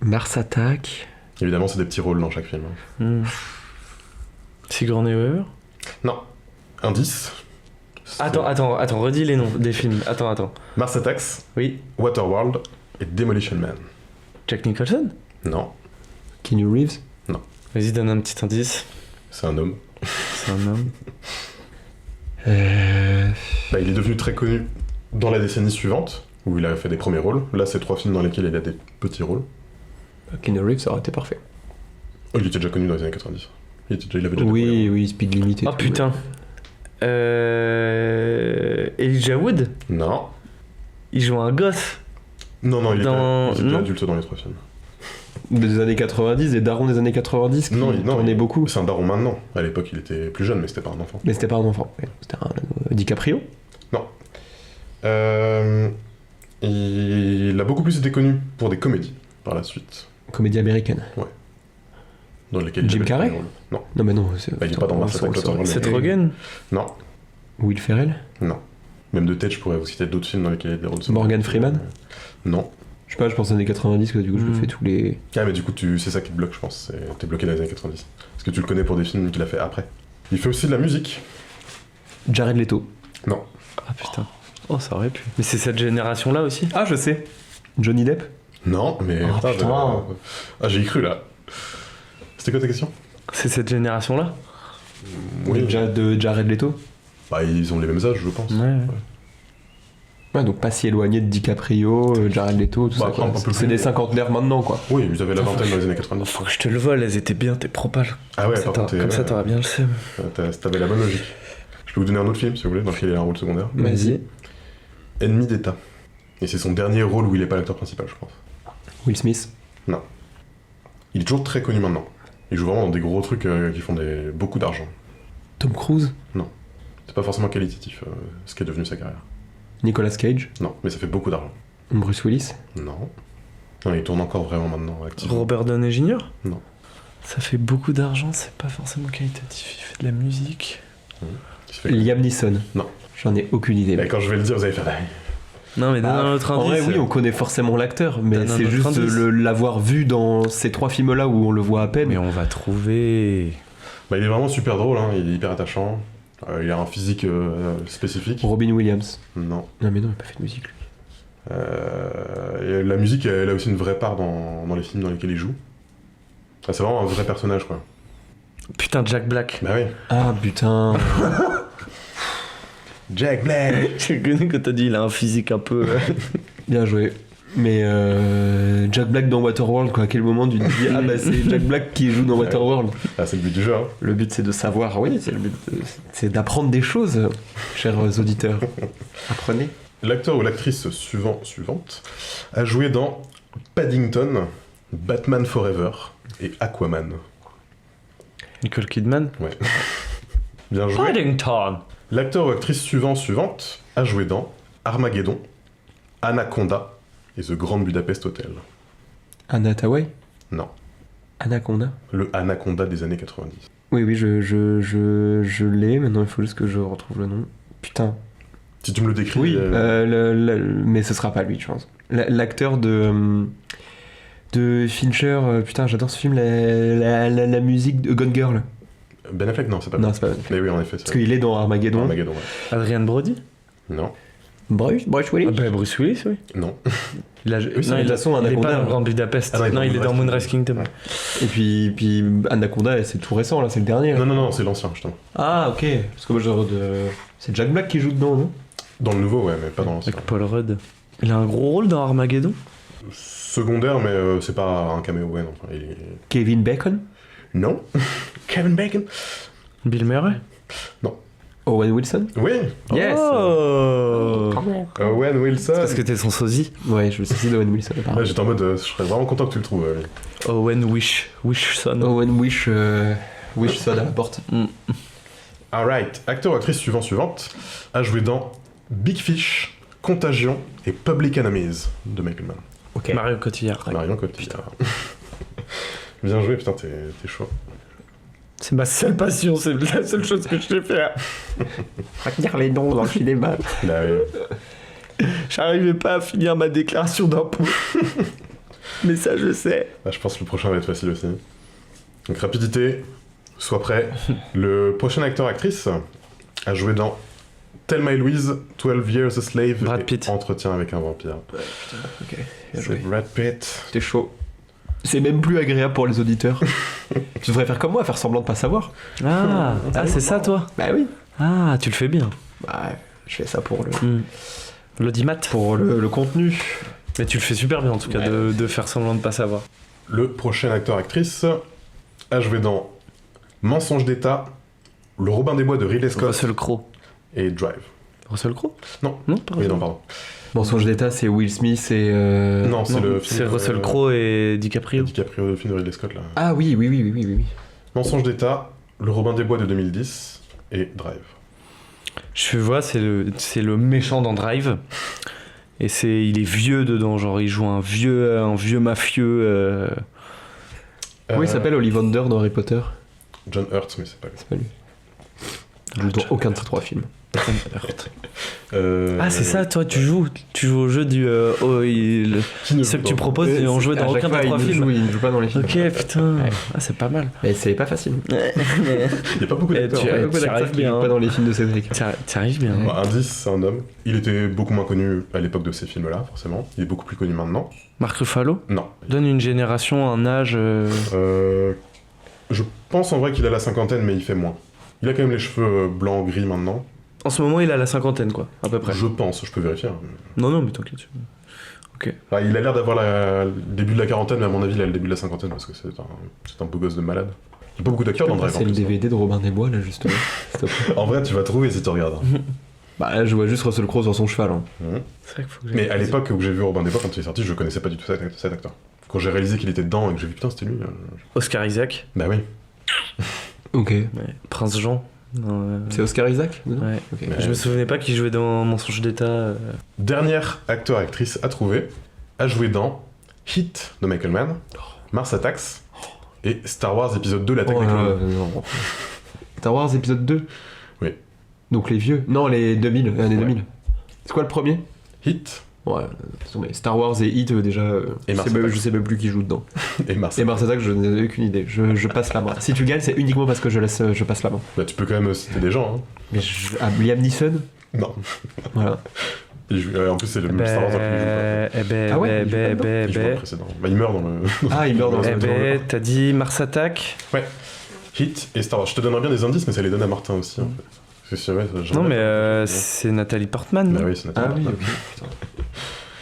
Mars Attack. Évidemment, c'est des petits rôles dans chaque film. Sigourney Weaver. Non. Indice. Attends, redis les noms des films. Attends. Mars Attacks, Oui. Waterworld et Demolition Man. Jack Nicholson. Non, Keanu Reeves. Vas-y, donne un petit indice. c'est un homme. C'est un homme. Bah, il est devenu très connu dans la décennie suivante, où il a fait des premiers rôles. Là, c'est 3 films dans lesquels il a des petits rôles. Keanu Reeves, ça aurait été parfait. Oh, il était déjà connu dans les années 90. Il avait déjà des premiers Oui, rôles. oui, Speed Limit et Oh tout. putain. Elijah Wood. Non. Il joue un gosse. Non, il Dans- était non. adulte dans les 3 films. Des années 90, des darons des années 90 qui tournaient beaucoup. C'est un daron maintenant. À l'époque, il était plus jeune, mais c'était pas un enfant. Mais c'était pas un enfant. Ouais. C'était un DiCaprio. Il a beaucoup plus été connu pour des comédies par la suite, Comédie américaine. dans lesquelles Jim il avait Carrey des rôles. Non, Non, mais non. il est pas dans Mars Attack, Waterworld. Seth Rogen. Non, Will Ferrell. non. Même de tête, je pourrais vous citer d'autres films dans lesquels il y a des rôles. Morgan Freeman. Non. Je sais pas, je pense aux années 90, que du coup je me fais tous les. Ah, mais du coup, c'est ça qui te bloque, je pense. T'es bloqué dans les années 90. Parce que tu le connais pour des films qu'il a fait après. Il fait aussi de la musique. Jared Leto. Non. Ah putain. Oh, ça aurait pu. Mais c'est cette génération-là aussi. Ah, je sais. Johnny Depp. Non, mais. Oh, putain. Ah, j'ai y cru là. C'était quoi ta question? C'est cette génération-là. De Jared Leto. Bah, ils ont les mêmes âges, je pense. Ouais. Ouais, donc pas si éloigné de DiCaprio, Jared Leto, tout Bah, ça. après, quoi. un peu plus. C'est des cinquantenaires maintenant, quoi. Oui, ils avaient la vingtaine dans les années 90. Faut que je te le vole, elles étaient bien, tes propales. Ah ouais, Comme ça, par contre, comme ça, t'auras bien le seum. t'avais la bonne logique. Je peux vous donner un autre film, si vous voulez, dans lequel il a un rôle secondaire. Vas-y. Ennemi d'État. Et c'est son dernier rôle où il est pas l'acteur principal, je pense. Will Smith. Il est toujours très connu maintenant. Il joue vraiment dans des gros trucs qui font beaucoup d'argent. Tom Cruise. C'est pas forcément qualitatif, ce qui est devenu sa carrière. Nicolas Cage. Non, mais ça fait beaucoup d'argent. Bruce Willis. Non. Non, il tourne encore vraiment maintenant, activement. Robert Downey Jr. Non. Ça fait beaucoup d'argent, c'est pas forcément qualitatif. Il fait de la musique. Il se fait- Liam Neeson. Non. J'en ai aucune idée. Mais quand je vais le dire, vous allez faire... Non, mais donne un autre en indice. vrai, oui, on connaît forcément l'acteur, mais Donne un c'est autre juste indice. l'avoir vu dans ces 3 films-là où on le voit à peine. Mais on va trouver. Bah, il est vraiment super drôle, hein. Il est hyper attachant. Il a un physique spécifique. Robin Williams. Non. Non, mais non, il a pas fait de musique, lui. Et la musique, elle a aussi une vraie part dans les films dans lesquels il joue. Ah, c'est vraiment un vrai personnage, quoi. Putain, Jack Black. Bah oui. Ah, putain. Jack Black. J'ai connu quand t'as dit il a un physique un peu. Bien joué. Mais Jack Black dans Waterworld, quoi. À quel moment tu te dis ah bah c'est Jack Black qui joue dans Waterworld. Ah, c'est le but du jeu, hein. Le but c'est de savoir, oui, c'est le but, c'est d'apprendre des choses, chers auditeurs. Apprenez. L'acteur ou l'actrice suivante a joué dans Paddington, Batman Forever et Aquaman. Nicole Kidman. Ouais. Bien joué. Paddington. L'acteur ou actrice suivante a joué dans Armageddon, Anaconda et The Grand Budapest Hotel. Anna Hathaway. Non, Anaconda. le Anaconda des années 90. Oui, oui, je l'ai. Maintenant, il faut juste que je retrouve le nom. Putain. Si tu me le décris... Oui, mais ce sera pas lui, je pense. L'acteur de Fincher, putain, j'adore ce film, la musique de Gone Girl. Ben Affleck, non, c'est pas Non, lui. c'est pas Ben Affleck. Mais oui, en effet, c'est Parce qu'il est dans Armageddon. Armageddon, ouais. Adrien Brody. Non, Bruce Willis. Ah bah, Bruce Willis, oui. non. Il a... Oui, non, c'est de il toute façon il est Anaconda. pas dans Grand Budapest. Ah non, il est non, dans il est dans Moonrise Moonrise Kingdom. Ouais. Et puis Anaconda, c'est tout récent, là, c'est le dernier. là. Non, c'est l'ancien, justement. Ah, ok. Parce que moi, genre c'est Jack Black qui joue dedans, non? Dans le nouveau, ouais, mais pas dans l'ancien. Avec Paul Rudd. Il a un gros rôle dans Armageddon. Secondaire, mais c'est pas un caméo, ouais, non. Enfin, il est... Kevin Bacon. Non. Kevin Bacon. Bill Murray. Owen Wilson. Oui. Yes. Oh. Owen Wilson. Parce que t'es son sosie. Ouais, je me suis dit d'Owen Wilson, apparemment. Là, j'étais en mode, je serais vraiment content que tu le trouves. Owen Wishson. Owen Wilson à la porte. Alright, acteur ou actrice suivante a joué dans Big Fish, Contagion et Public Enemies de Michael Mann. Ok. Mario Cotillard. Marion Cotillard. Bien joué, putain, t'es chaud. C'est ma seule passion, c'est la seule chose que je sais faire. Dire les noms dans le cinéma. Bah, oui. J'arrivais pas à finir ma déclaration d'impôt. Mais ça, je sais. Ah, je pense que le prochain va être facile aussi. Donc rapidité, sois prêt. Le prochain acteur-actrice a joué dans Thelma et Louise, 12 Years a Slave Brad Pitt. et Entretien avec un vampire. Ok, bien C'est joué. Brad Pitt. C'était chaud. C'est même plus agréable pour les auditeurs. Tu devrais faire comme moi, faire semblant de pas savoir. Ah, c'est ça, toi? Bah oui. Ah, tu le fais bien. Bah, je fais ça pour L'audimat. le contenu. Mais tu le fais super bien, en tout cas, de faire semblant de pas savoir. Le prochain acteur-actrice a joué dans Mensonge d'État, Le Robin des Bois de Ridley Scott Russell Crowe. et Drive. Russell Crowe? Non. Non, pas Oui, Russell. non, pardon. Mensonge d'État, c'est Will Smith et. Non, c'est le film. C'est Russell Crowe et DiCaprio. DiCaprio, le film de Ridley Scott, là. Ah oui. Mensonge d'État, Le Robin des Bois de 2010 et Drive. Je vois, c'est le méchant dans Drive. Et il est vieux dedans, genre il joue un vieux mafieux. Comment il s'appelle Ollivander dans Harry Potter? John Hurt, mais c'est pas lui. C'est pas lui. Il joue dans aucun de ces 3 films. Ah, c'est ça, toi, tu joues au jeu du. Qui ne Ce joue que tu pas. proposes, ils ont joué dans aucun des 3 films. Il ne joue pas dans les films. Ok, putain. Ah, c'est pas mal. Mais c'est pas facile. Il n'y a pas beaucoup d'acteurs. Tu hein. Beaucoup d'acteurs arrives qui bien, jouent hein. pas dans les films de Cédric. Tu arrives bien. Bon, indice, c'est un homme. Il était beaucoup moins connu à l'époque de ces films-là, forcément. Il est beaucoup plus connu maintenant. Marc Ruffalo Non. donne une génération, un âge. Je pense en vrai qu'il a la cinquantaine, mais il fait moins. Il a quand même les cheveux blancs, gris maintenant. En ce moment, il a la cinquantaine, quoi, à peu près. Je pense, je peux vérifier. Hein. Non, mais t'inquiète. Enfin, il a l'air d'avoir le début de la quarantaine, mais à mon avis, il a le début de la cinquantaine parce que c'est un beau gosse de malade. Il y a pas beaucoup d'acteurs dans Drive. C'est le DVD de Robin des Bois là justement. En vrai, tu vas trouver si tu regardes. Bah là, je vois juste Russell Crowe sur son cheval. Hein. C'est vrai qu'il faut que Mais à l'époque où j'ai vu Robin des Bois, quand il est sorti, je connaissais pas du tout cet acteur. Quand j'ai réalisé qu'il était dedans et que j'ai vu putain, c'était lui. Oscar Isaac, Bah oui. Ok. Prince Jean. C'est Oscar Isaac dedans Ouais. Ok. Mais- Je me souvenais pas qu'il jouait dans Mensonge d'État. Dernière acteur-actrice à trouver, a joué dans Hit de Michael Mann, Mars Attacks et Star Wars épisode 2, l'attaque Oh des là clones. là, non. Star Wars épisode 2 Oui. Donc les vieux. Non, les 2000, années Ouais. 2000. C'est quoi le premier Hit Ouais, mais Star Wars et Hit déjà. Et Mars je sais même- Attacks. je sais même plus qui joue dedans. et Mars Et Mars Attack, je n'ai aucune idée. Je passe la main. Si tu gagnes, c'est uniquement parce que je passe la main. Bah, tu peux quand même citer des gens. Hein. Mais Liam Neeson Non. Voilà. En plus, c'est le même Star Wars dans lequel il joue pas. Ah ouais, il joue pas dedans Il joue dans le précédent. Bah, il meurt dans le. Ah, il meurt dans le. t'as dit Mars Attack. Hit et Star Wars. Je te donnerais bien des indices, mais ça les donne à Martin aussi. En fait. Parce que, ouais, Non, mais c'est Nathalie Portman. Bah non oui, c'est Nathalie Ah oui, Portman. ok. Putain.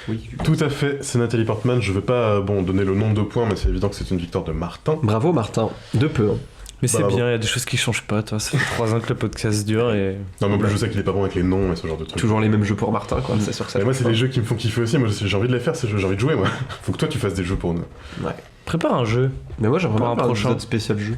Oui. Tout à fait, c'est Nathalie Portman. Je veux pas donner le nombre de points, mais c'est évident que c'est une victoire de Martin. Bravo Martin. De peu. Hein. Mais c'est Bravo. bien, il y a des choses qui changent pas, toi. Ça fait 3 ans que le podcast dure et. Non, mais en plus, je sais qu'il est pas bon avec les noms et ce genre de trucs. Toujours les mêmes jeux pour Martin, quoi. C'est sûr que ça. Mais moi, change c'est pas. les jeux qui me font kiffer aussi. Moi, j'ai envie de les faire, ces jeux. J'ai envie de jouer, moi. Faut que toi, tu fasses des jeux pour nous. Ouais. Prépare un jeu. Mais moi, j'aimerais Pour bien un faire un prochain. épisode spécial jeu.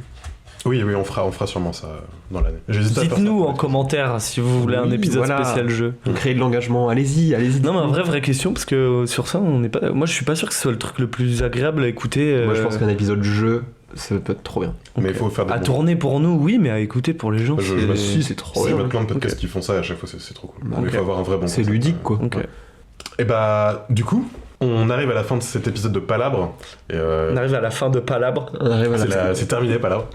Oui, on fera sûrement ça dans l'année. J'hésite à faire Dites-nous ça. en commentaire si vous voulez un Oui, épisode voilà. spécial jeu. Créer de l'engagement. Allez-y. Non, mais vraie question, parce que sur ça, on n'est pas. Moi, je suis pas sûr que ce soit le truc le plus agréable à écouter. Moi, je pense qu'un épisode jeu, ça peut être trop bien. Mais il faut faire des À bons- tourner pour nous, oui, mais à écouter pour les gens, Je- c'est. bah, Si, c'est trop Si, bien. il y a plein de podcasts Ok. qui font ça et à chaque fois, c'est trop cool. Bah, Mais il ok. faut avoir un vrai bon C'est concept. ludique, quoi. Ok. Et bah, du coup, on arrive à la fin de cet épisode de Palabre. Et, On arrive à la fin de Palabre. On arrive à la c'est terminé, Palabre.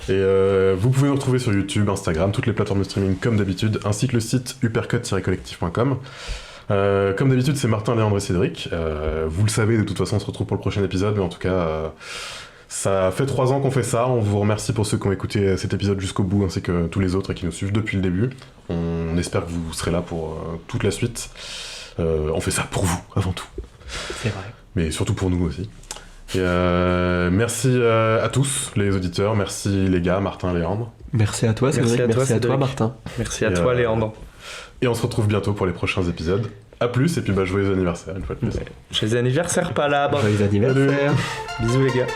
Et vous pouvez nous retrouver sur YouTube, Instagram, toutes les plateformes de streaming comme d'habitude, ainsi que le site uppercut-collectif.com. Comme d'habitude, c'est Martin, Léandre et Cédric. Vous le savez, de toute façon, on se retrouve pour le prochain épisode, mais en tout cas, ça fait 3 ans qu'on fait ça. On vous remercie pour ceux qui ont écouté cet épisode jusqu'au bout, ainsi que tous les autres et qui nous suivent depuis le début. On espère que vous serez là pour toute la suite. On fait ça pour vous, avant tout. C'est vrai. Mais surtout pour nous aussi. Et merci à tous les auditeurs, merci les gars, Martin, Léandre. Merci à toi, Merci Cédric. à toi, Merci à toi, Cédric. Martin. Merci à Et, toi, Léandre. Et on se retrouve bientôt pour les prochains épisodes. A plus, et puis joyeux anniversaire une fois de plus. Joyeux anniversaire, Palabre. Joyeux anniversaire. Salut. Bisous, les gars.